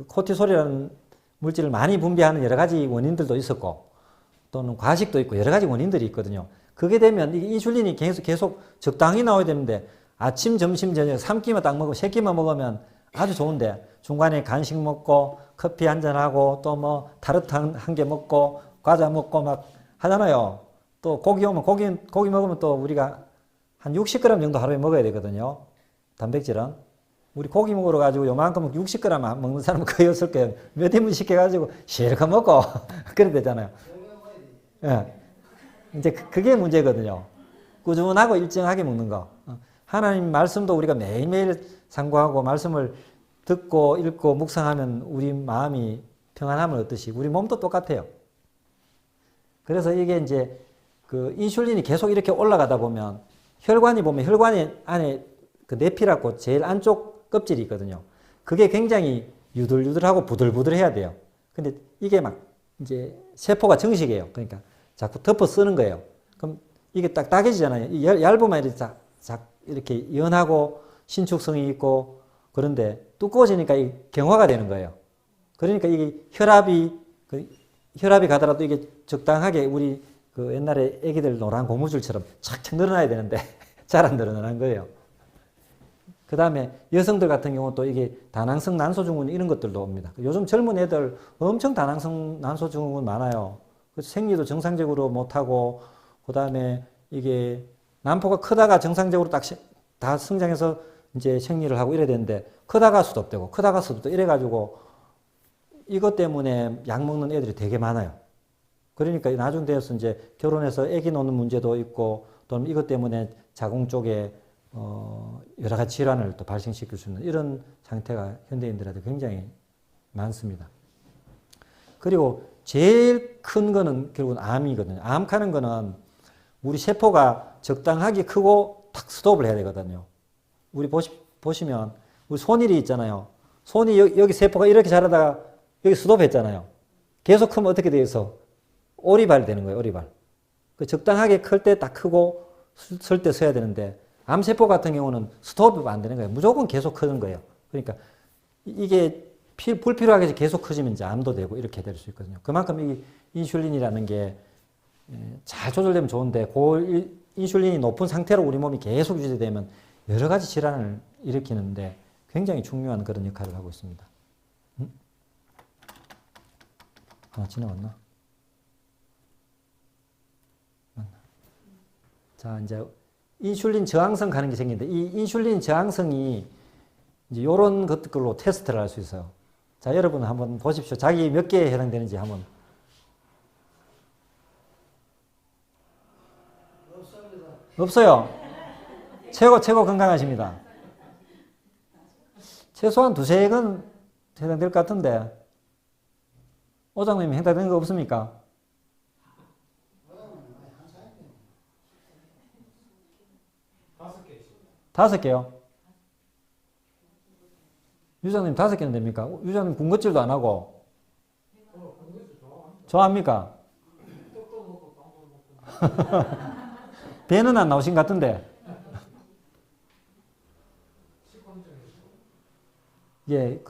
코티솔이라는 물질을 많이 분비하는 여러 가지 원인들도 있었고 또는 과식도 있고 여러 가지 원인들이 있거든요. 그게 되면 이 인슐린이 계속 적당히 나와야 되는데 아침, 점심, 저녁 3끼만 딱 먹고 3끼만 먹으면 아주 좋은데 중간에 간식 먹고 커피 한잔하고 또 뭐 타르트 한 개 먹고 과자 먹고 막 하잖아요. 또 고기 오면 고기 먹으면 또 우리가 한 60g 정도 하루에 먹어야 되거든요. 단백질은. 우리 고기 먹으러 가지고 요만큼 60g 먹는 사람은 거의 없을 거예요. 몇 인분 시켜가지고 실컷 먹고 그래야 되잖아요. 예. 이제 그게 문제거든요. 꾸준하고 일정하게 먹는 거. 하나님 말씀도 우리가 매일매일 상고하고 말씀을 듣고 읽고 묵상하면 우리 마음이 평안함을 얻듯이 우리 몸도 똑같아요. 그래서 이게 이제 그 인슐린이 계속 이렇게 올라가다 보면 혈관 안에 그 내피라고 제일 안쪽 껍질이 있거든요. 그게 굉장히 유들유들하고 부들부들해야 돼요. 근데 이게 막 이제 세포가 정식이에요. 그러니까 자꾸 덮어 쓰는 거예요. 그럼 이게 딱 따개지잖아요. 얇으면 이렇게 연하고 신축성이 있고 그런데 두꺼워지니까 이게 경화가 되는 거예요. 그러니까 이게 혈압이 가더라도 이게 적당하게 우리 그 옛날에 애기들 노란 고무줄처럼 착착 늘어나야 되는데 잘 안 늘어나는 거예요. 그 다음에 여성들 같은 경우 또 이게 다낭성 난소증후군 이런 것들도 옵니다. 요즘 젊은 애들 엄청 다낭성 난소증후군 많아요. 생리도 정상적으로 못하고 그 다음에 이게 난포가 크다가 정상적으로 다 성장해서 이제 생리를 하고 이래야 되는데 크다가 수도 없대고 크다가 수도 없고 이래가지고 이것 때문에 약 먹는 애들이 되게 많아요. 그러니까 나중 되어서 이제 결혼해서 애기 놓는 문제도 있고 또는 이것 때문에 자궁 쪽에 여러 가지 질환을 또 발생시킬 수 있는 이런 상태가 현대인들한테 굉장히 많습니다. 그리고 제일 큰 거는 결국은 암이거든요. 암하는 거는 우리 세포가 적당하게 크고 탁 스톱을 해야 되거든요. 우리 보시면 우리 손일이 있잖아요. 손이 여기 세포가 이렇게 자라다가 여기 스톱했잖아요. 계속 크면 어떻게 돼서 오리발 되는 거예요. 오리발. 적당하게 클 때 딱 크고 설 때 서야 되는데 암세포 같은 경우는 스톱이 안 되는 거예요. 무조건 계속 크는 거예요. 그러니까 이게 불필요하게 계속 커지면 이제 암도 되고 이렇게 될 수 있거든요. 그만큼 이 인슐린이라는 게 잘 조절되면 좋은데 그 인슐린이 높은 상태로 우리 몸이 계속 유지되면 여러 가지 질환을 일으키는데 굉장히 중요한 그런 역할을 하고 있습니다. 하나 지나갔나? 자, 이제 인슐린 저항성 가는 게 생기는데 이 인슐린 저항성이 이제 이런 것들로 테스트를 할 수 있어요. 자, 여러분 한번 보십시오. 자기 몇 개에 해당되는지 한번. 없어요. 최고 건강하십니다. 최소한 두세 개는 해당될 것 같은데 오장님이 해당되는 거 없습니까? 5개요. 유장님 5개는 됩니까? 유장님 군것질도 안 하고 좋아합니까? 배는 안 나오신 것 같은데. 예,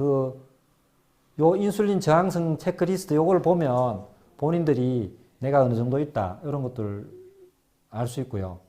요 인슐린 저항성 체크리스트 요걸 보면 본인들이 내가 어느 정도 있다 이런 것들 알 수 있고요.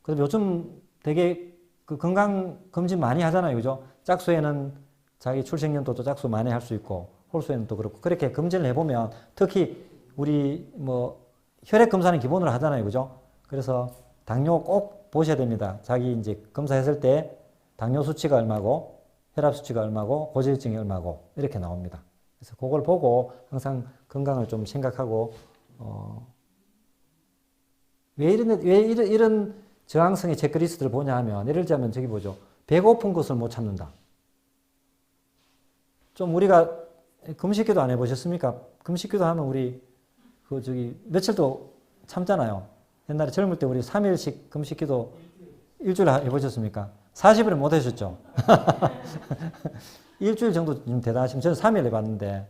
그래서 요즘 되게 그 건강 검진 많이 하잖아요, 그죠? 짝수에는 자기 출생 연도도 짝수 많이 할 수 있고 홀수에는 또 그렇고 그렇게 검진을 해보면 특히 우리 뭐 혈액 검사는 기본으로 하잖아요, 그죠? 그래서 당뇨 꼭 보셔야 됩니다. 자기 이제 검사했을 때 당뇨 수치가 얼마고 혈압 수치가 얼마고 고지혈증이 얼마고 이렇게 나옵니다. 그래서 그걸 보고 항상 건강을 좀 생각하고 왜 이런 저항성의 체크리스트를 보냐 하면 예를 들자면 저기 보죠. 배고픈 것을 못 참는다. 좀 우리가 금식기도 안 해보셨습니까? 금식기도 하면 우리 며칠도 참잖아요. 옛날에 젊을 때 우리 3일씩 금식기도 일주일 해보셨습니까? 40일은 못 하셨죠? 일주일 정도 좀 대단하시면 저는 3일 해봤는데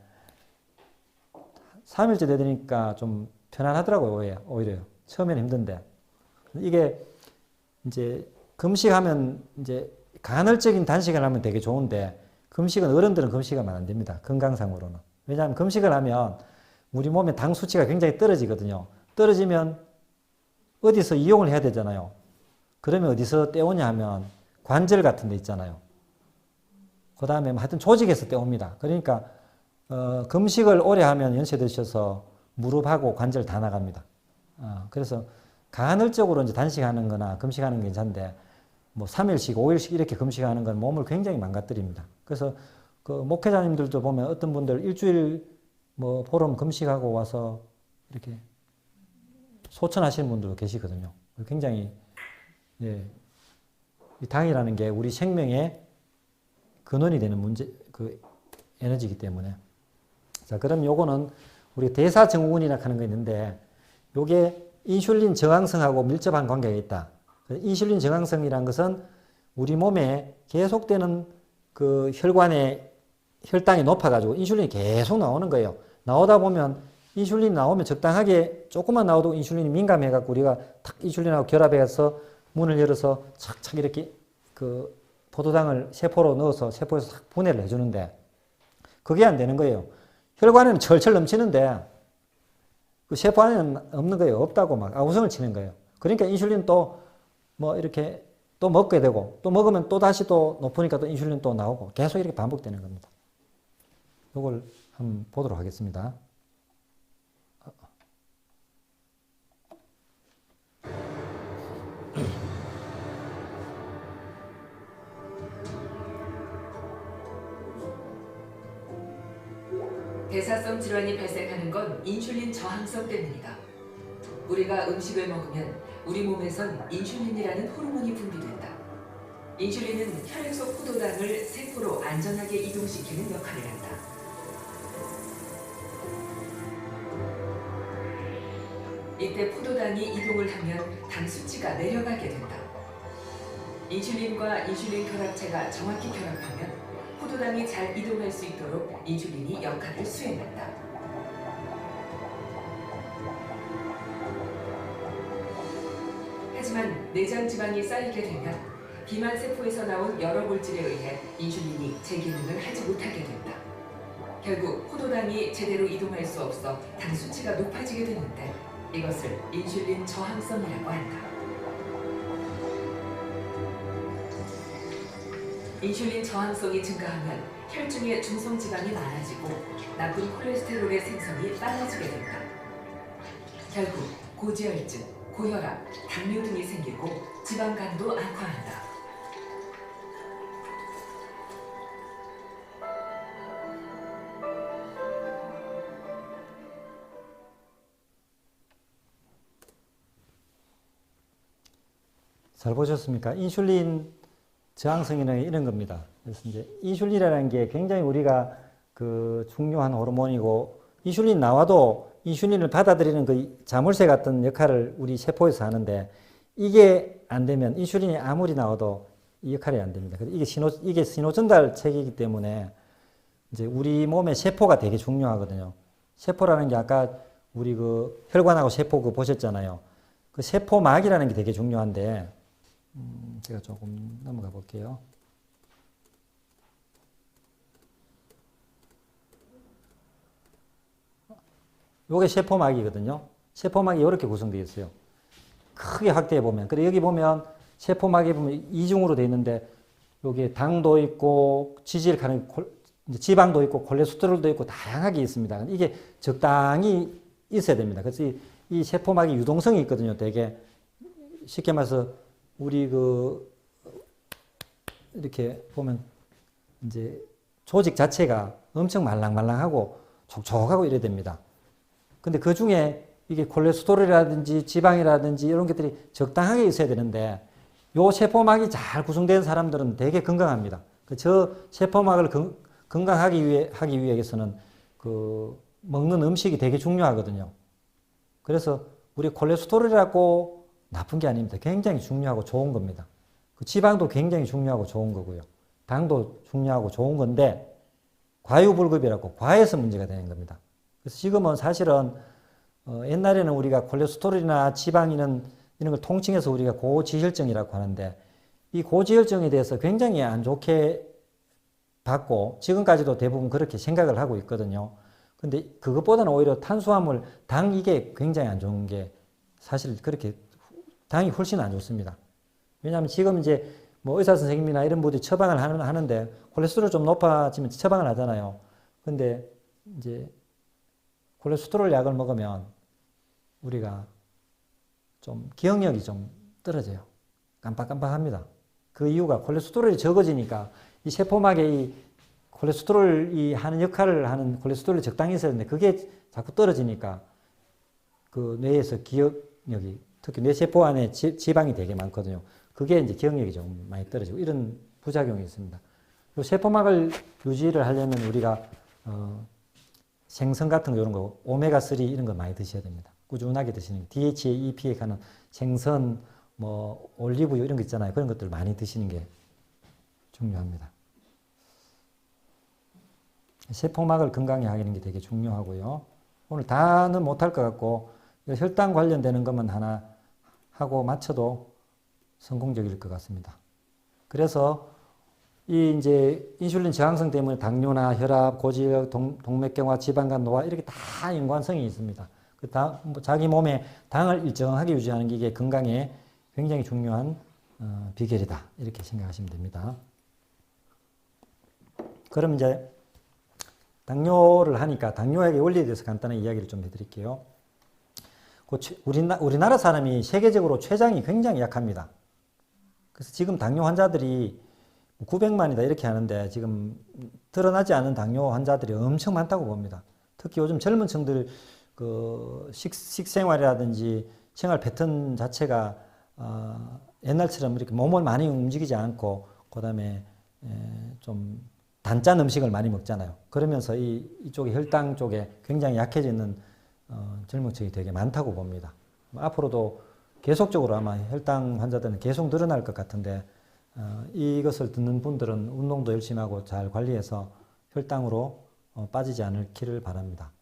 3일째 되니까 좀 편안하더라고요. 오히려 처음에는 힘든데 이게 이제 금식하면 이제 간헐적인 단식을 하면 되게 좋은데 금식은 어른들은 금식하면 안 됩니다. 건강상으로는. 왜냐하면 금식을 하면 우리 몸의 당 수치가 굉장히 떨어지거든요. 떨어지면 어디서 이용을 해야 되잖아요. 그러면 어디서 떼오냐 하면 관절 같은 데 있잖아요. 그 다음에 하여튼 조직에서 떼옵니다. 그러니까 금식을 오래 하면 연세 드셔서 무릎하고 관절 다 나갑니다. 그래서 간헐적으로 이제 단식하는 거나 금식하는 게 괜찮은데 뭐 3일씩, 5일씩 이렇게 금식하는 건 몸을 굉장히 망가뜨립니다. 그래서 그 목회자님들도 보면 어떤 분들 일주일 뭐 보름 금식하고 와서 이렇게 소천하시는 분들도 계시거든요. 굉장히 예, 이 당이라는 게 우리 생명의 근원이 되는 에너지이기 때문에. 자, 그럼 요거는 우리 대사증후군이라 하는 거 있는데 요게 인슐린 저항성하고 밀접한 관계가 있다. 인슐린 저항성이란 것은 우리 몸에 계속되는 그 혈관의 혈당이 높아가지고 인슐린이 계속 나오는 거예요. 나오다 보면 인슐린이 나오면 적당하게 조금만 나와도 인슐린이 민감해갖고 우리가 탁 인슐린하고 결합해서 문을 열어서 착착 이렇게 그 포도당을 세포로 넣어서 세포에서 탁 분해를 해주는데 그게 안 되는 거예요. 혈관에는 철철 넘치는데 그 세포 안에는 없는 거예요. 없다고 막 아우성을 치는 거예요. 그러니까 인슐린 또 뭐 이렇게 또 먹게 되고 또 먹으면 또 다시 또 높으니까 또 인슐린 또 나오고 계속 이렇게 반복되는 겁니다. 이걸 한번 보도록 하겠습니다. 대사성 질환이 발생하는 건 인슐린 저항성 때문이다. 우리가 음식을 먹으면 우리 몸에선 인슐린이라는 호르몬이 분비된다. 인슐린은 혈액 속 포도당을 세포로 안전하게 이동시키는 역할을 한다. 이때 포도당이 이동을 하면 당 수치가 내려가게 된다. 인슐린과 인슐린 결합체가 정확히 결합하면 포도당이 잘 이동할 수 있도록 인슐린이 역할을 수행한다. 하지만 내장 지방이 쌓이게 되면 비만 세포에서 나온 여러 물질에 의해 인슐린이 제 기능을 하지 못하게 된다. 결국 포도당이 제대로 이동할 수 없어 당 수치가 높아지게 되는데 이것을 인슐린 저항성이라고 한다. 인슐린 저항성이 증가하면 혈중에 중성 지방이 많아지고 나쁜 콜레스테롤의 생성이 빨라지게 된다. 결국 고지혈증, 고혈압, 당뇨 등이 생기고 지방간도 악화한다. 잘 보셨습니까? 인슐린 저항성이라는 이런 겁니다. 그래서 이제 인슐린이라는 게 굉장히 우리가 그 중요한 호르몬이고, 인슐린 나와도 인슐린을 받아들이는 그 자물쇠 같은 역할을 우리 세포에서 하는데, 이게 안 되면 인슐린이 아무리 나와도 이 역할이 안 됩니다. 그래서 이게 신호 전달 체계이기 때문에 이제 우리 몸의 세포가 되게 중요하거든요. 세포라는 게 아까 우리 그 혈관하고 세포 그 보셨잖아요. 그 세포막이라는 게 되게 중요한데, 제가 조금 넘어가 볼게요. 요게 세포막이거든요. 세포막이 이렇게 구성되어 있어요. 크게 확대해 보면. 그래 여기 보면 세포막에 보면 이중으로 되어 있는데, 여기 당도 있고 지방도 있고 콜레스테롤도 있고 다양하게 있습니다. 이게 적당히 있어야 됩니다. 그래서 이 세포막이 유동성이 있거든요. 되게 쉽게 말해서 우리 이렇게 보면 이제 조직 자체가 엄청 말랑말랑하고 촉촉하고 이래야 됩니다. 근데 그 중에 이게 콜레스테롤이라든지 지방이라든지 이런 것들이 적당하게 있어야 되는데, 요 세포막이 잘 구성된 사람들은 되게 건강합니다. 저 세포막을 건강하기 위해서는 그 먹는 음식이 되게 중요하거든요. 그래서 우리 콜레스테롤이라고 나쁜 게 아닙니다. 굉장히 중요하고 좋은 겁니다. 그 지방도 굉장히 중요하고 좋은 거고요. 당도 중요하고 좋은 건데, 과유불급이라고 과해서 문제가 되는 겁니다. 그래서 지금은 사실은 옛날에는 우리가 콜레스테롤이나 지방이는 이런 걸 통칭해서 우리가 고지혈증이라고 하는데, 이 고지혈증에 대해서 굉장히 안 좋게 받고 지금까지도 대부분 그렇게 생각을 하고 있거든요. 근데 그것보다는 오히려 탄수화물, 당 이게 굉장히 안 좋은 게 사실 그렇게 당이 훨씬 안 좋습니다. 왜냐하면 지금 이제 뭐 의사 선생님이나 이런 분들이 처방을 하는데 콜레스테롤 좀 높아지면 처방을 하잖아요. 근데 이제 콜레스테롤 약을 먹으면 우리가 좀 기억력이 좀 떨어져요. 깜빡깜빡합니다. 그 이유가 콜레스테롤이 적어지니까 이 세포막에 이 콜레스테롤이 하는 역할을 하는 콜레스테롤이 적당히 있어야 되는데, 그게 자꾸 떨어지니까 그 뇌에서 기억력이, 특히 뇌세포 안에 지방이 되게 많거든요. 그게 이제 기억력이 좀 많이 떨어지고 이런 부작용이 있습니다. 이 세포막을 유지를 하려면 우리가 생선 같은 거 이런 거 오메가3 이런 거 많이 드셔야 됩니다. 꾸준하게 드시는 DHA, EPA 가는 생선, 뭐 올리브유 이런 거 있잖아요. 그런 것들 많이 드시는 게 중요합니다. 세포막을 건강히 하는 게 되게 중요하고요. 오늘 다는 못할 것 같고 혈당 관련되는 것만 하나 하고 마쳐도 성공적일 것 같습니다. 그래서 이 이제 인슐린 저항성 때문에 당뇨나 혈압, 고지혈, 동맥경화, 지방간, 노화 이렇게 다 연관성이 있습니다. 자기 몸에 당을 일정하게 유지하는 게 이게 건강에 굉장히 중요한 비결이다. 이렇게 생각하시면 됩니다. 그럼 이제 당뇨를 하니까 당뇨약의 원리에 대해서 간단하게 이야기를 좀 해드릴게요. 우리나라 사람이 세계적으로 췌장이 굉장히 약합니다. 그래서 지금 당뇨 환자들이 900만이다 이렇게 하는데, 지금 드러나지 않은 당뇨 환자들이 엄청 많다고 봅니다. 특히 요즘 젊은 층들 그 식생활이라든지 생활 패턴 자체가 옛날처럼 이렇게 몸을 많이 움직이지 않고, 그다음에 좀 단짠 음식을 많이 먹잖아요. 그러면서 이쪽에 혈당 쪽에 굉장히 약해지는 젊은 층이 되게 많다고 봅니다. 앞으로도 계속적으로 아마 혈당 환자들은 계속 늘어날 것 같은데, 이것을 듣는 분들은 운동도 열심히 하고 잘 관리해서 혈당으로 빠지지 않기를 바랍니다.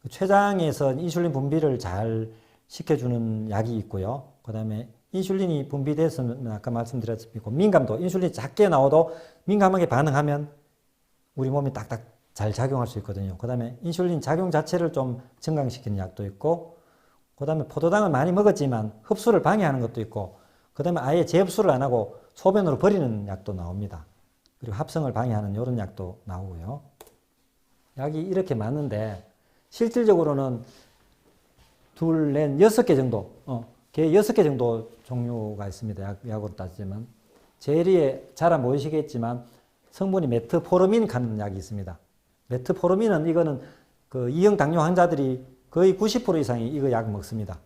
췌장에서 인슐린 분비를 잘 시켜주는 약이 있고요. 그 다음에 인슐린이 분비돼서는 아까 말씀드렸듯이 민감도, 인슐린이 작게 나와도 민감하게 반응하면 우리 몸이 딱딱 잘 작용할 수 있거든요. 그 다음에 인슐린 작용 자체를 좀 증강시키는 약도 있고, 그 다음에 포도당을 많이 먹었지만 흡수를 방해하는 것도 있고, 그 다음에 아예 재흡수를 안 하고 소변으로 버리는 약도 나옵니다. 그리고 합성을 방해하는 이런 약도 나오고요. 약이 이렇게 많은데 실질적으로는 2, 4, 6개 정도 개 6개 정도 종류가 있습니다. 약으로 따지면. 제일 잘 모르시겠지만 성분이 메트포르민 가는 약이 있습니다. 메트포르민은 이거는 그 2형 당뇨 환자들이 거의 90% 이상이 이거 약 먹습니다.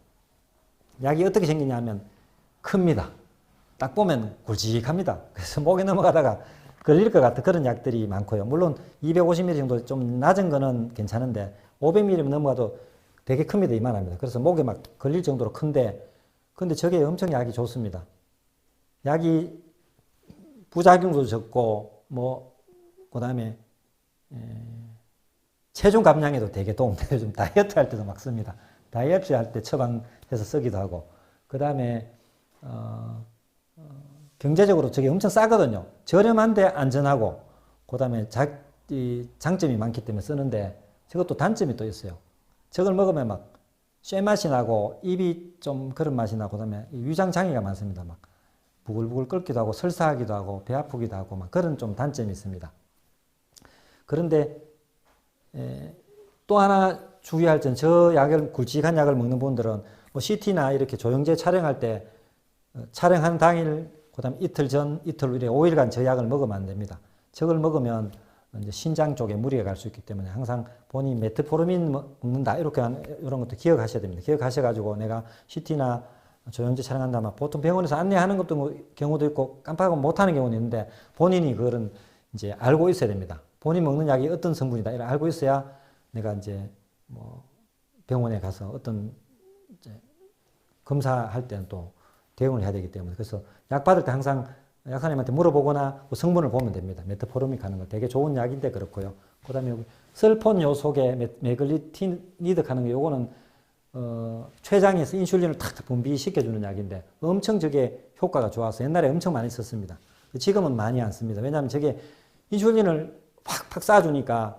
약이 어떻게 생기냐면 큽니다. 딱 보면 굵직합니다. 그래서 목에 넘어가다가 걸릴 것 같은 그런 약들이 많고요. 물론 250ml 정도 좀 낮은 거는 괜찮은데 500ml 넘어가도 되게 큽니다. 이만합니다. 그래서 목에 막 걸릴 정도로 큰데 근데 저게 엄청 약이 좋습니다. 약이 부작용도 적고 뭐 그다음에 체중 감량에도 되게 도움돼요. 좀 다이어트 할 때도 막 씁니다. 다이어트 할 때 처방해서 쓰기도 하고 그다음에 경제적으로 저게 엄청 싸거든요. 저렴한데 안전하고 그다음에 장점이 많기 때문에 쓰는데 저것도 단점이 또 있어요. 저걸 먹으면 막 쇠맛이 나고 입이 좀 그런 맛이 나고 그다음에 위장 장애가 많습니다. 막 부글부글 끓기도 하고 설사하기도 하고 배 아프기도 하고 막 그런 좀 단점이 있습니다. 그런데 또 하나 주의할 점은 저 약을 굵직한 약을 먹는 분들은 뭐 CT나 이렇게 조영제 촬영할 때 촬영한 당일 그다음 이틀 전 이틀 후에 5일간 저 약을 먹으면 안 됩니다. 저걸 먹으면 이제 신장 쪽에 무리가 갈 수 있기 때문에 항상 본인이 메트포르민 먹는다 이렇게 이런 것도 기억하셔야 됩니다. 기억하셔가지고 내가 CT나 조영제 촬영한다면 보통 병원에서 안내하는 것도 뭐 경우도 있고 깜빡하고 못하는 경우는 있는데 본인이 그거는 이제 알고 있어야 됩니다. 본인 먹는 약이 어떤 성분이다 이걸 알고 있어야 내가 이제 뭐 병원에 가서 어떤 이제 검사할 때는 또 대응을 해야 되기 때문에 그래서 약 받을 때 항상 약사님한테 물어보거나 뭐 성분을 보면 됩니다. 메트포르민 가는 거 되게 좋은 약인데 그렇고요. 그다음에 여기 설폰요 속에 메글리티니드 가는 거 요거는 췌장에서 인슐린을 탁 분비시켜주는 약인데 엄청 저게 효과가 좋아서 옛날에 엄청 많이 썼습니다. 지금은 많이 안 씁니다. 왜냐하면 저게 인슐린을 팍팍 쏴주니까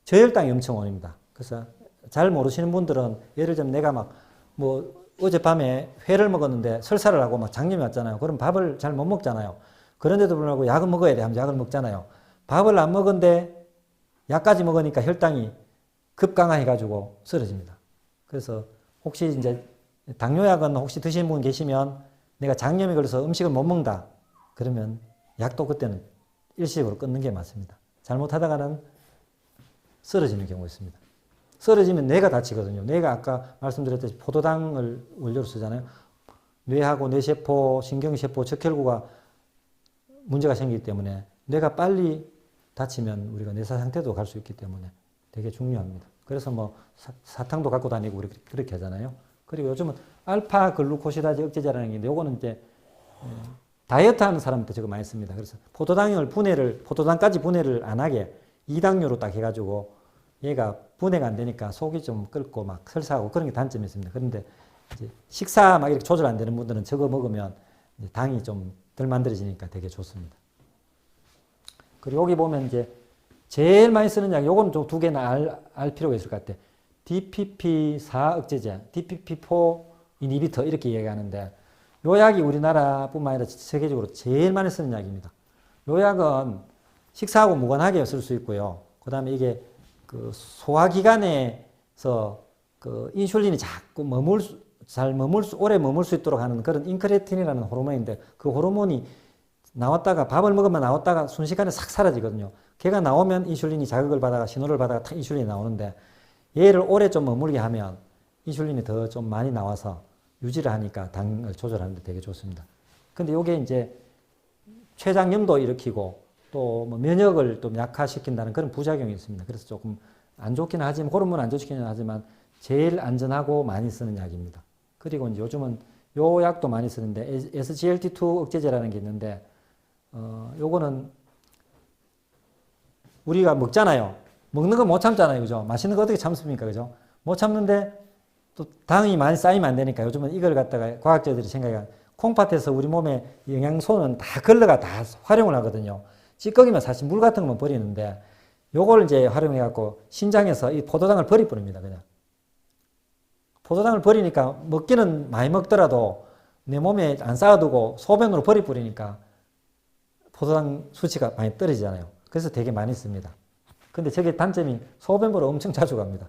저혈당이 엄청 옵니다. 그래서 잘 모르시는 분들은 예를 들면 내가 막 뭐 어젯밤에 회를 먹었는데 설사를 하고 막 장염이 왔잖아요. 그럼 밥을 잘 못 먹잖아요. 그런데도 불구하고 약을 먹어야 돼 하면 약을 먹잖아요. 밥을 안 먹은데 약까지 먹으니까 혈당이 급강하해가지고 쓰러집니다. 그래서 혹시 이제 당뇨약은 혹시 드시는 분 계시면 내가 장염이 걸려서 음식을 못 먹는다. 그러면 약도 그때는 일시적으로 끊는 게 맞습니다. 잘못하다가는 쓰러지는 경우가 있습니다. 쓰러지면 뇌가 다치거든요. 뇌가 아까 말씀드렸듯이 포도당을 원료로 쓰잖아요. 뇌하고 뇌세포, 신경세포, 적혈구가 문제가 생기기 때문에 뇌가 빨리 다치면 우리가 뇌사 상태도 갈 수 있기 때문에 되게 중요합니다. 그래서 뭐 사탕도 갖고 다니고 우리 그렇게 하잖아요. 그리고 요즘은 알파 글루코시다제 억제제라는 게 있는데 요거는 이제 다이어트 하는 사람한테 저거 많이 씁니다. 그래서 포도당까지 분해를 안 하게 2당류로 딱 해가지고 얘가 분해가 안 되니까 속이 좀 끓고 막 설사하고 그런 게 단점이 있습니다. 그런데 이제 식사 막 이렇게 조절 안 되는 분들은 저거 먹으면 당이 좀 덜 만들어지니까 되게 좋습니다. 그리고 여기 보면 이제 제일 많이 쓰는 약, 요거는 좀 두 개나 알 필요가 있을 것 같아요. DPP4 억제제, DPP4 이니비터 이렇게 얘기하는데 요 약이 우리나라뿐만 아니라 세계적으로 제일 많이 쓰는 약입니다. 요 약은 식사하고 무관하게 쓸 수 있고요. 그 다음에 이게 그 소화기관에서 그 인슐린이 자꾸 오래 머물 수 있도록 하는 그런 인크레틴이라는 호르몬인데 그 호르몬이 나왔다가 밥을 먹으면 나왔다가 순식간에 싹 사라지거든요. 걔가 나오면 인슐린이 자극을 받아가 신호를 받아가 탁 인슐린이 나오는데 얘를 오래 좀 머물게 하면 인슐린이 더 좀 많이 나와서 유지를 하니까 당을 조절하는 데 되게 좋습니다. 근데 요게 이제 췌장염도 일으키고 또 뭐 면역을 좀 약화시킨다는 그런 부작용이 있습니다. 그래서 조금 안 좋기는 하지만 호르몬 안 좋기는 하지만 제일 안전하고 많이 쓰는 약입니다. 그리고 이제 요즘은 요 약도 많이 쓰는데 SGLT2 억제제라는 게 있는데 요거는 우리가 먹잖아요. 먹는 거 못 참잖아요. 그죠? 맛있는 거 어떻게 참습니까? 그죠? 못 참는데 또 당이 많이 쌓이면 안 되니까 요즘은 이걸 갖다가 과학자들이 생각해 콩팥에서 우리 몸에 영양소는 다 걸러가 다 활용을 하거든요. 찌꺼기만 사실 물 같은 것만 버리는데 요걸 이제 활용해 갖고 신장에서 이 포도당을 버립니다. 그냥. 포도당을 버리니까 먹기는 많이 먹더라도 내 몸에 안 쌓아두고 소변으로 버리니까 포도당 수치가 많이 떨어지잖아요. 그래서 되게 많이 씁니다. 근데 저게 단점이 소변보로 엄청 자주 갑니다.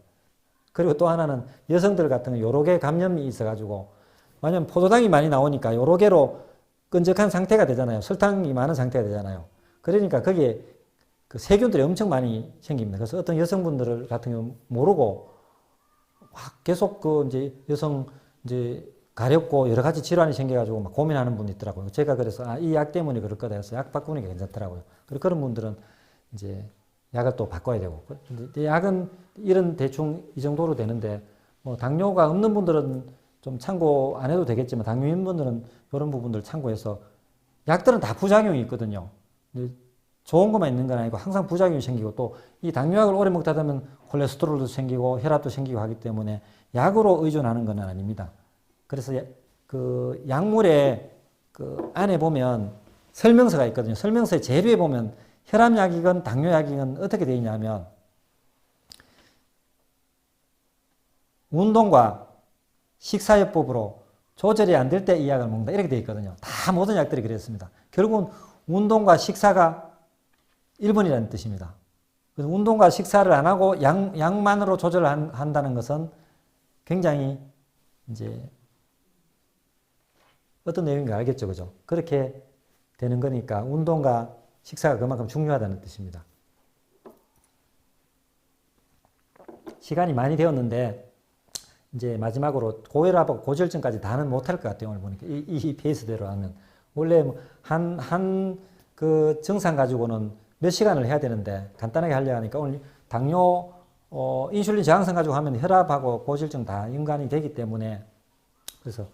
그리고 또 하나는 여성들 같은 경우 요로게 감염이 있어가지고 왜냐면 포도당이 많이 나오니까 여러 개로 끈적한 상태가 되잖아요. 설탕이 많은 상태가 되잖아요. 그러니까 거기에 그 세균들이 엄청 많이 생깁니다. 그래서 어떤 여성분들 같은 경우 모르고 막 계속 그 이제 여성 이제 가렵고 여러 가지 질환이 생겨가지고 막 고민하는 분이 있더라고요. 제가 그래서 이 약 때문에 그럴 거다 해서 약 바꾸는 게 괜찮더라고요. 그리고 그런 분들은 이제 약을 또 바꿔야 되고. 근데 약은 이런 대충 이 정도로 되는데 뭐 당뇨가 없는 분들은 좀 참고 안 해도 되겠지만 당뇨 있는 분들은 이런 부분들 참고해서 약들은 다 부작용이 있거든요. 좋은 것만 있는 건 아니고 항상 부작용이 생기고 또 이 당뇨약을 오래 먹다 보면 콜레스테롤도 생기고 혈압도 생기고 하기 때문에 약으로 의존하는 건 아닙니다. 그래서 그 약물에 그 안에 보면 설명서가 있거든요. 설명서의 재료에 보면 혈압약이건 당뇨약이건 어떻게 되어 있냐면 운동과 식사요법으로 조절이 안 될 때 이 약을 먹는다 이렇게 되어 있거든요. 다 모든 약들이 그랬습니다. 결국은 운동과 식사가 1번이라는 뜻입니다. 그래서 운동과 식사를 안 하고 약만으로 조절을 한다는 것은 굉장히 이제 어떤 내용인가 알겠죠, 그죠? 그렇게 되는 거니까 운동과 식사가 그만큼 중요하다는 뜻입니다. 시간이 많이 되었는데 이제 마지막으로 고혈압하고 고지혈증까지 다는 못할 것 같아요. 오늘 보니까 이 페이스대로 하면 원래 그 증상 가지고는 몇 시간을 해야 되는데 간단하게 하려 하니까 오늘 당뇨, 인슐린 저항성 가지고 하면 혈압하고 고지혈증 다 연관이 되기 때문에 그래서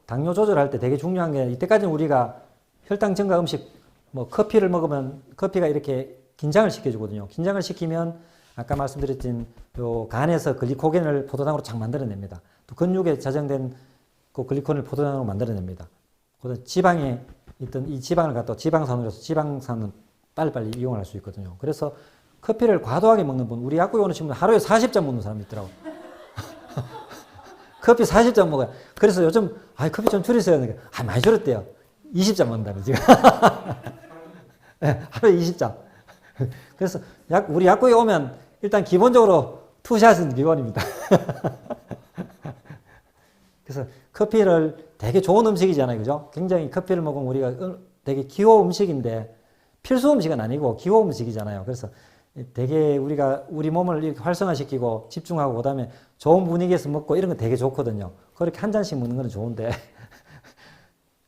당뇨 조절할 때 되게 중요한 게 이때까지는 우리가 혈당 증가 음식 뭐 커피를 먹으면 커피가 이렇게 긴장을 시켜주거든요. 긴장을 시키면 아까 말씀드렸진 요 간에서 글리코겐을 포도당으로 착 만들어냅니다. 또 근육에 저장된 그 글리코겐을 포도당으로 만들어냅니다. 그래서 지방에 있던 이 지방을 갖다 지방산으로 해서 지방산은 빨리빨리 이용할 수 있거든요. 그래서 커피를 과도하게 먹는 분, 우리 약국에 오는 친구는 하루에 40잔 먹는 사람이 있더라고요. 커피 40잔 먹어요. 그래서 요즘 커피 좀 줄이세요. 많이 줄였대요. 20잔 먹는다고 지금. 네, 하루에 20잔. 그래서 우리 약국에 오면 일단 기본적으로 투샷은 기본입니다. 그래서 커피를 되게 좋은 음식이잖아요. 그죠? 굉장히 커피를 먹으면 우리가 되게 기호 음식인데 필수 음식은 아니고 기호 음식이잖아요. 그래서 되게 우리가 우리 몸을 이렇게 활성화시키고 집중하고 그다음에 좋은 분위기에서 먹고 이런 거 되게 좋거든요. 그렇게 한 잔씩 먹는 건 좋은데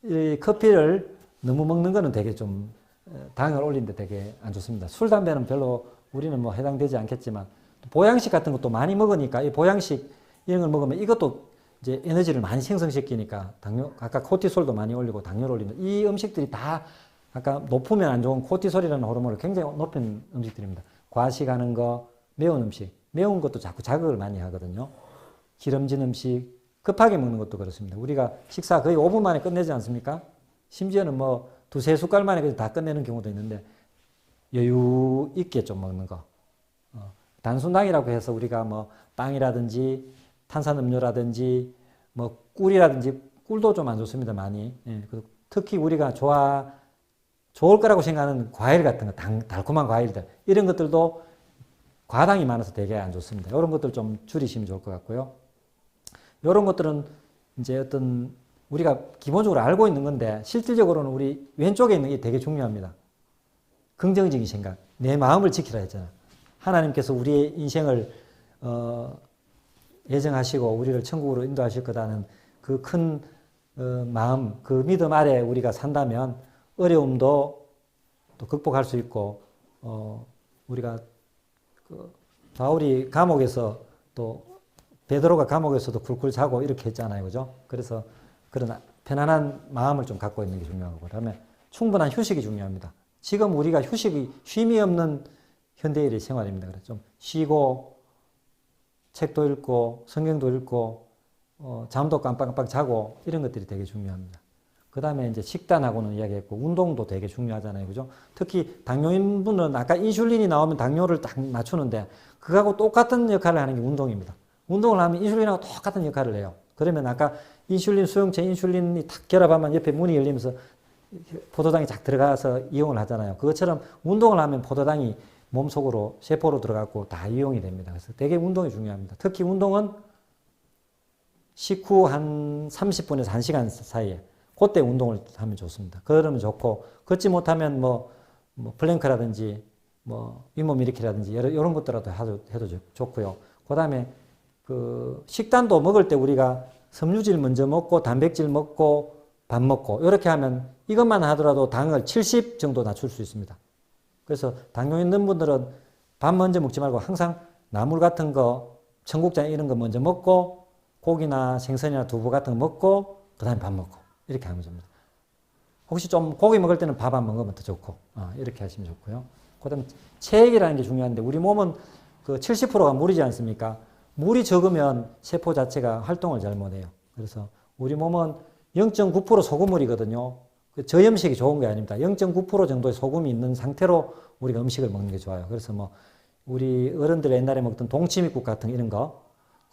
이 커피를 너무 먹는 거는 되게 좀 당을 올리는데 되게 안 좋습니다. 술, 담배는 별로 우리는 뭐 해당되지 않겠지만 보양식 같은 것도 많이 먹으니까 이 보양식 이런 걸 먹으면 이것도 이제 에너지를 많이 생성시키니까 당뇨, 아까 코티솔도 많이 올리고 당뇨를 올리는 이 음식들이 다 아까 높으면 안 좋은 코티솔이라는 호르몬을 굉장히 높인 음식들입니다. 과식하는 거, 매운 음식, 매운 것도 자꾸 자극을 많이 하거든요. 기름진 음식, 급하게 먹는 것도 그렇습니다. 우리가 식사 거의 5분 만에 끝내지 않습니까? 심지어는 뭐 두세 숟갈 만에 다 끝내는 경우도 있는데 여유 있게 좀 먹는 거. 단순당이라고 해서 우리가 뭐 빵이라든지 탄산음료라든지 뭐 꿀이라든지 꿀도 좀 안 좋습니다. 많이. 예, 특히 우리가 좋을 거라고 생각하는 과일 같은 거, 달콤한 과일들 이런 것들도 과당이 많아서 되게 안 좋습니다. 이런 것들 좀 줄이시면 좋을 것 같고요. 이런 것들은 이제 어떤 우리가 기본적으로 알고 있는 건데 실질적으로는 우리 왼쪽에 있는 게 되게 중요합니다. 긍정적인 생각, 내 마음을 지키라 했잖아. 하나님께서 우리의 인생을 예정하시고 우리를 천국으로 인도하실 거다는 그 큰 마음, 그 믿음 아래 우리가 산다면 어려움도 또 극복할 수 있고 우리가 바울이 감옥에서 또 베드로가 감옥에서도 굴굴 자고 이렇게 했잖아요, 그죠? 그래서 그런 편안한 마음을 좀 갖고 있는 게 중요하고 그다음에 충분한 휴식이 중요합니다. 지금 우리가 쉼이 없는 현대인의 생활입니다. 그래서 좀 쉬고 책도 읽고 성경도 읽고 잠도 깜빡깜빡 자고 이런 것들이 되게 중요합니다. 그 다음에 이제 식단하고는 이야기했고 운동도 되게 중요하잖아요. 그죠? 특히 당뇨인 분은 아까 인슐린이 나오면 당뇨를 딱 맞추는데 그거하고 똑같은 역할을 하는 게 운동입니다. 운동을 하면 인슐린하고 똑같은 역할을 해요. 그러면 아까 인슐린 수용체 인슐린이 탁 결합하면 옆에 문이 열리면서 포도당이 쫙 들어가서 이용을 하잖아요. 그것처럼 운동을 하면 포도당이 몸속으로 세포로 들어가고 다 이용이 됩니다. 그래서 되게 운동이 중요합니다. 특히 운동은 식후 한 30분에서 1시간 사이에 그때 운동을 하면 좋습니다. 그러면 좋고 걷지 못하면 뭐 플랭크라든지 뭐 윗몸 일으키라든지 이런 것들라도 해도 좋고요. 그다음에 그 식단도 먹을 때 우리가 섬유질 먼저 먹고 단백질 먹고 밥 먹고 이렇게 하면 이것만 하더라도 당을 70 정도 낮출 수 있습니다. 그래서 당뇨 있는 분들은 밥 먼저 먹지 말고 항상 나물 같은 거, 청국장 이런 거 먼저 먹고 고기나 생선이나 두부 같은 거 먹고 그다음에 밥 먹고 이렇게 하면 됩니다. 혹시 좀 고기 먹을 때는 밥 안 먹으면 더 좋고 이렇게 하시면 좋고요. 그다음 체액이라는 게 중요한데 우리 몸은 그 70%가 물이지 않습니까? 물이 적으면 세포 자체가 활동을 잘 못해요. 그래서 우리 몸은 0.9% 소금물이거든요. 저염식이 좋은 게 아닙니다. 0.9% 정도의 소금이 있는 상태로 우리가 음식을 먹는 게 좋아요. 그래서 뭐 우리 어른들 옛날에 먹던 동치미국 같은 이런 거,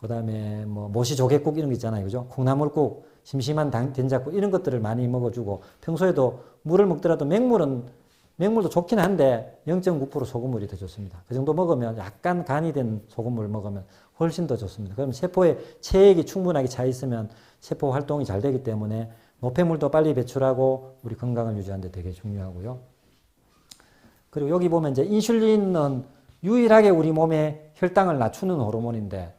그다음에 뭐 모시조개국 이런 거 있잖아요. 그죠? 콩나물국, 심심한 된장국 이런 것들을 많이 먹어주고 평소에도 물을 먹더라도 맹물도 좋긴 한데 0.9% 소금물이 더 좋습니다. 그 정도 먹으면 약간 간이 된 소금물을 먹으면 훨씬 더 좋습니다. 그럼 세포에 체액이 충분하게 차 있으면 세포 활동이 잘 되기 때문에 노폐물도 빨리 배출하고 우리 건강을 유지하는 데 되게 중요하고요. 그리고 여기 보면 이제 인슐린은 유일하게 우리 몸의 혈당을 낮추는 호르몬인데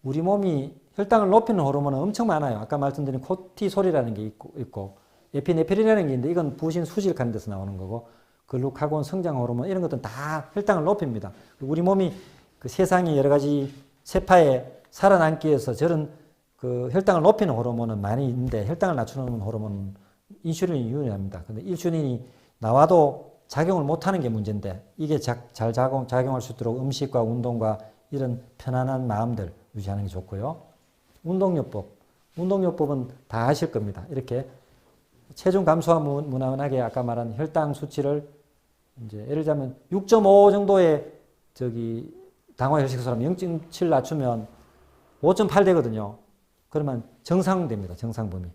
우리 몸이 혈당을 높이는 호르몬은 엄청 많아요. 아까 말씀드린 코티솔이라는 게 있고 에피네프린이라는 게 있는데 이건 부신 수질하는 데서 나오는 거고 글루카곤 성장 호르몬 이런 것들은 다 혈당을 높입니다. 우리 몸이 그 세상에 여러 가지 세파에 살아남기 위해서 저런 그 혈당을 높이는 호르몬은 많이 있는데 혈당을 낮추는 호르몬은 인슐린이 유일합니다. 근데 인슐린이 나와도 작용을 못하는 게 문제인데 이게 잘 작용할 수 있도록 음식과 운동과 이런 편안한 마음들 유지하는 게 좋고요. 운동요법은 다 아실 겁니다. 이렇게 체중 감소와 무난하게 아까 말한 혈당 수치를 이제 예를 들자면 6.5 정도의 당화 혈색소라면 0.7 낮추면 5.8 되거든요. 그러면 정상됩니다. 정상 범위.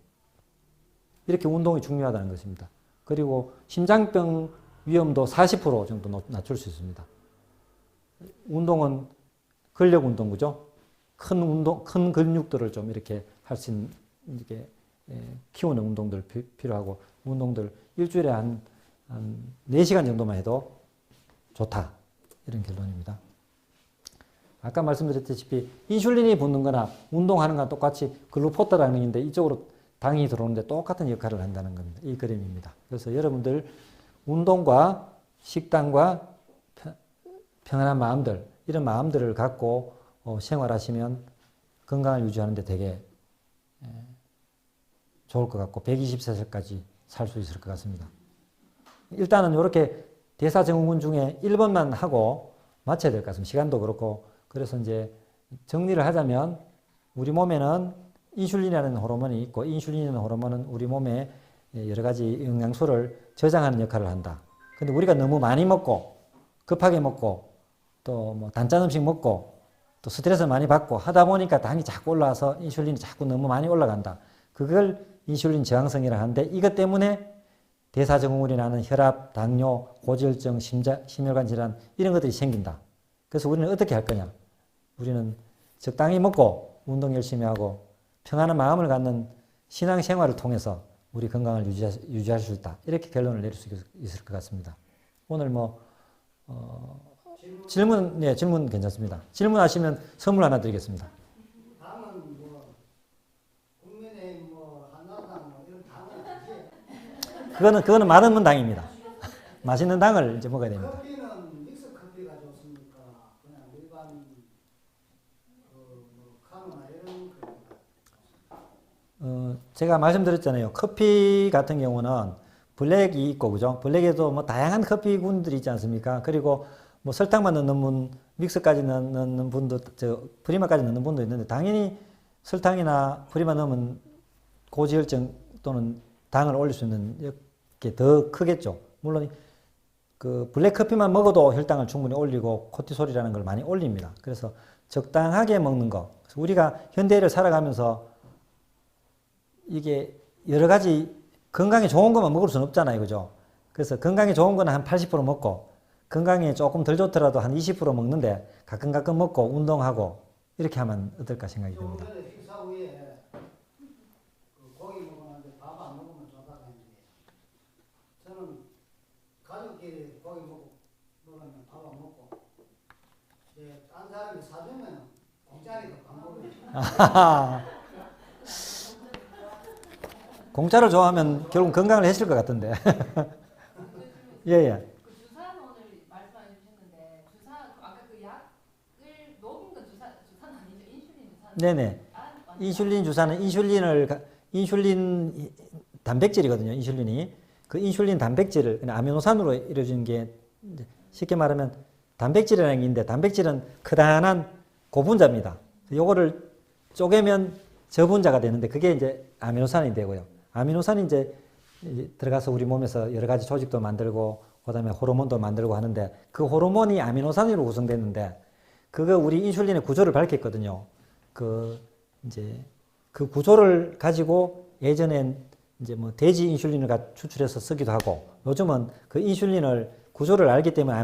이렇게 운동이 중요하다는 것입니다. 그리고 심장병 위험도 40% 정도 낮출 수 있습니다. 운동은 근력 운동구죠. 큰 근육들을 좀 이렇게 할 수 있는 이렇게 키우는 운동들 필요하고 운동들 일주일에 한 4시간 정도만 해도 좋다. 이런 결론입니다. 아까 말씀드렸다시피 인슐린이 붙는 거나 운동하는 거나 똑같이 글루코타라는 게 이쪽으로 당이 들어오는데 똑같은 역할을 한다는 겁니다. 이 그림입니다. 그래서 여러분들 운동과 식단과 평안한 마음들 이런 마음들을 갖고 생활하시면 건강을 유지하는 데 되게 좋을 것 같고 120세까지 살 수 있을 것 같습니다. 일단은 이렇게 대사증후군 중에 1번만 하고 마쳐야 될 것 같습니다. 시간도 그렇고 그래서 이제 정리를 하자면 우리 몸에는 인슐린이라는 호르몬이 있고 인슐린이라는 호르몬은 우리 몸에 여러 가지 영양소를 저장하는 역할을 한다. 근데 우리가 너무 많이 먹고 급하게 먹고 또 뭐 단짠 음식 먹고 또 스트레스 많이 받고 하다 보니까 당이 자꾸 올라와서 인슐린이 자꾸 너무 많이 올라간다. 그걸 인슐린 저항성이라 하는데 이것 때문에 대사증후군이 나는 혈압, 당뇨, 고지혈증, 심혈관 질환 이런 것들이 생긴다. 그래서 우리는 어떻게 할 거냐? 우리는 적당히 먹고 운동 열심히 하고 평안한 마음을 갖는 신앙생활을 통해서 우리 건강을 유지할 수 있다. 이렇게 결론을 내릴 수 있을 것 같습니다. 오늘 질문 괜찮습니다. 질문하시면 선물 하나 드리겠습니다. 당은 국민의힘 한나라당 이런 당은 그거는 맛없는 당입니다. 맛있는 당을 이제 먹어야 됩니다. 커피는 믹스 커피가 좋습니까? 그냥 일반 카누나 이런 커피가? 제가 말씀드렸잖아요. 커피 같은 경우는 블랙이 있고 그죠? 블랙에도 다양한 커피군들이 있지 않습니까? 그리고 설탕만 넣는 분, 믹스까지 넣는 분도, 프리마까지 넣는 분도 있는데, 당연히 설탕이나 프리마 넣으면 고지혈증 또는 당을 올릴 수 있는 게 더 크겠죠. 물론, 블랙 커피만 먹어도 혈당을 충분히 올리고, 코티솔이라는 걸 많이 올립니다. 그래서 적당하게 먹는 거. 우리가 현대인을 살아가면서 이게 여러 가지 건강에 좋은 것만 먹을 수는 없잖아요. 그죠? 그래서 건강에 좋은 거는 한 80% 먹고, 건강에 조금 덜 좋더라도 한 20% 먹는데 가끔 먹고 운동하고 이렇게 하면 어떨까 생각이 듭니다. 좀 전에 식사 후에 공짜니까 밥 먹어요. 아하하. 공짜를 좋아하면 결국 건강을 해칠 것 같은데. 예, 예. 그 주사는 말씀해 주셨는데 주사 아까 그 약을 녹인 건 주사는 아니죠? 인슐린 주사는. 네네. 인슐린 주사는 인슐린 단백질이거든요. 인슐린이. 그 인슐린 단백질을 그냥 아미노산으로 이루어진 게 이제 쉽게 말하면 단백질이라는 게 있는데 단백질은 크다란 고분자입니다. 요거를 쪼개면 저분자가 되는데 그게 이제 아미노산이 되고요. 아미노산이 이제 들어가서 우리 몸에서 여러 가지 조직도 만들고 그다음에 호르몬도 만들고 하는데 그 호르몬이 아미노산으로 구성됐는데 그거 우리 인슐린의 구조를 밝혔거든요. 그 이제 그 구조를 가지고 예전엔 이제 뭐 돼지 인슐린을 추출해서 쓰기도 하고 요즘은 그 인슐린을 구조를 알기 때문에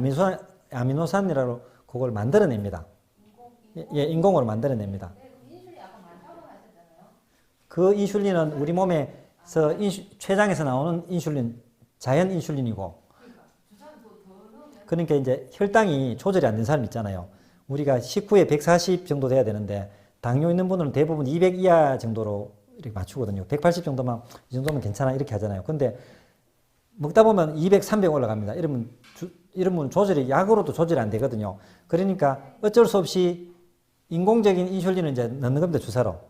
아미노산이라고 그걸 만들어냅니다. 예, 인공으로 만들어냅니다. 네, 그 인슐린 아까 많다고 하셨잖아요. 그 인슐린은 우리 몸에서 췌장에서 나오는 인슐린, 자연 인슐린이고 그러니까 주사는 더 넣으면 그러니까 이제 혈당이 조절이 안 된 사람 있잖아요. 우리가 식후에 140 정도 돼야 되는데 당뇨 있는 분들은 대부분 200 이하 정도로 이렇게 맞추거든요. 180 정도만 이 정도면 괜찮아 이렇게 하잖아요. 근데 먹다 보면 200, 300 올라갑니다. 이러면 조절이 약으로도 조절이 안 되거든요. 그러니까 어쩔 수 없이 인공적인 인슐린을 이제 넣는 겁니다. 주사로.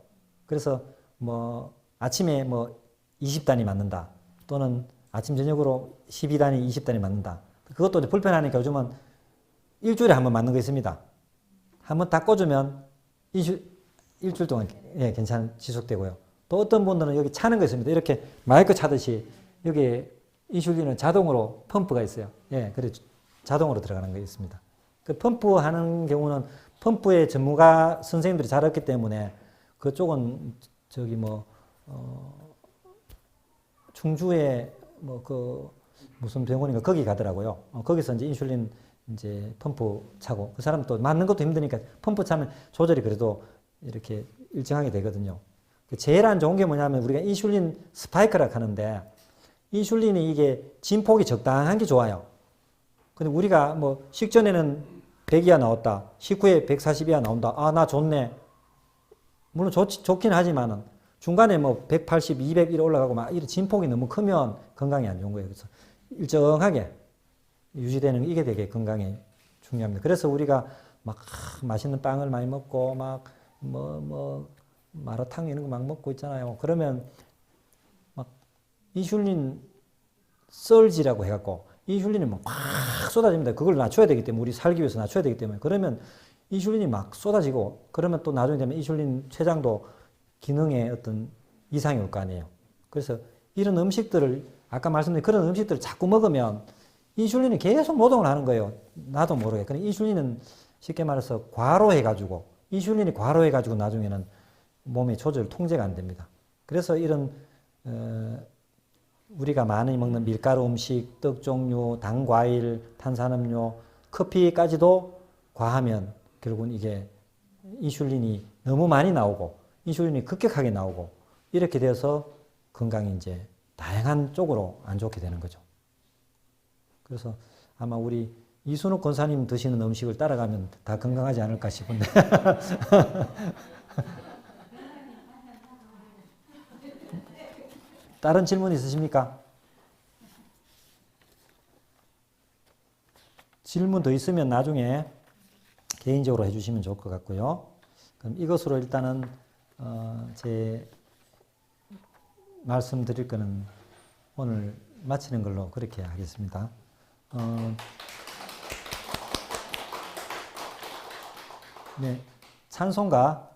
그래서 뭐 아침에 뭐 20단위 맞는다. 또는 아침 저녁으로 12단위, 20단위 맞는다. 그것도 이제 불편하니까 요즘은 일주일에 한 번 맞는 거 있습니다. 한번 다 꽂으면 일주일 동안 예, 지속되고요. 또 어떤 분들은 여기 차는 거 있습니다. 이렇게 마이크 차듯이 여기 인슐린은 자동으로 펌프가 있어요. 예, 그래 자동으로 들어가는 거 있습니다. 그 펌프하는 경우는 펌프의 전문가 선생님들이 잘했기 때문에 그쪽은 저기 뭐 충주에 뭐 그 무슨 병원인가 거기 가더라고요. 거기서 이제 인슐린 이제 펌프 차고 그 사람 또 맞는 것도 힘드니까 펌프 차면 조절이 그래도 이렇게 일정하게 되거든요. 제일 안 좋은 게 뭐냐면 우리가 인슐린 스파이크라고 하는데 인슐린이 이게 진폭이 적당한 게 좋아요. 근데 우리가 뭐 식전에는 100 이하 나왔다. 식후에 140 이하 나온다. 아, 나 좋네. 물론 좋긴 하지만은 중간에 뭐 180, 200 이렇게 올라가고 막 이런 진폭이 너무 크면 건강에 안 좋은 거예요. 그래서 일정하게 유지되는 이게 되게 건강에 중요합니다. 그래서 우리가 막 맛있는 빵을 많이 먹고 막 마라탕 이런 거 막 먹고 있잖아요. 그러면 막 인슐린 설지라고 해갖고 인슐린이 막 쏟아집니다. 그걸 낮춰야 되기 때문에 우리 살기 위해서 낮춰야 되기 때문에 그러면 인슐린이 막 쏟아지고 그러면 또 나중에 되면 인슐린 췌장도 기능에 어떤 이상이 올 거 아니에요. 그래서 이런 음식들을 아까 말씀드린 그런 음식들을 자꾸 먹으면 인슐린이 계속 노동을 하는 거예요. 나도 모르게. 그러니까 인슐린은 쉽게 말해서 과로해가지고 인슐린이 과로해가지고 나중에는 몸의 조절 통제가 안 됩니다. 그래서 이런 우리가 많이 먹는 밀가루 음식, 떡 종류, 당 과일, 탄산음료, 커피까지도 과하면 결국은 이게 인슐린이 너무 많이 나오고 인슐린이 급격하게 나오고 이렇게 되어서 건강이 이제 다양한 쪽으로 안 좋게 되는 거죠. 그래서 아마 우리 이순옥 권사님 드시는 음식을 따라가면 다 건강하지 않을까 싶은데. 다른 질문 있으십니까? 질문 더 있으면 나중에 개인적으로 해주시면 좋을 것 같고요. 그럼 이것으로 일단은 제 말씀드릴 거는 오늘 마치는 걸로 그렇게 하겠습니다. 네, 찬송가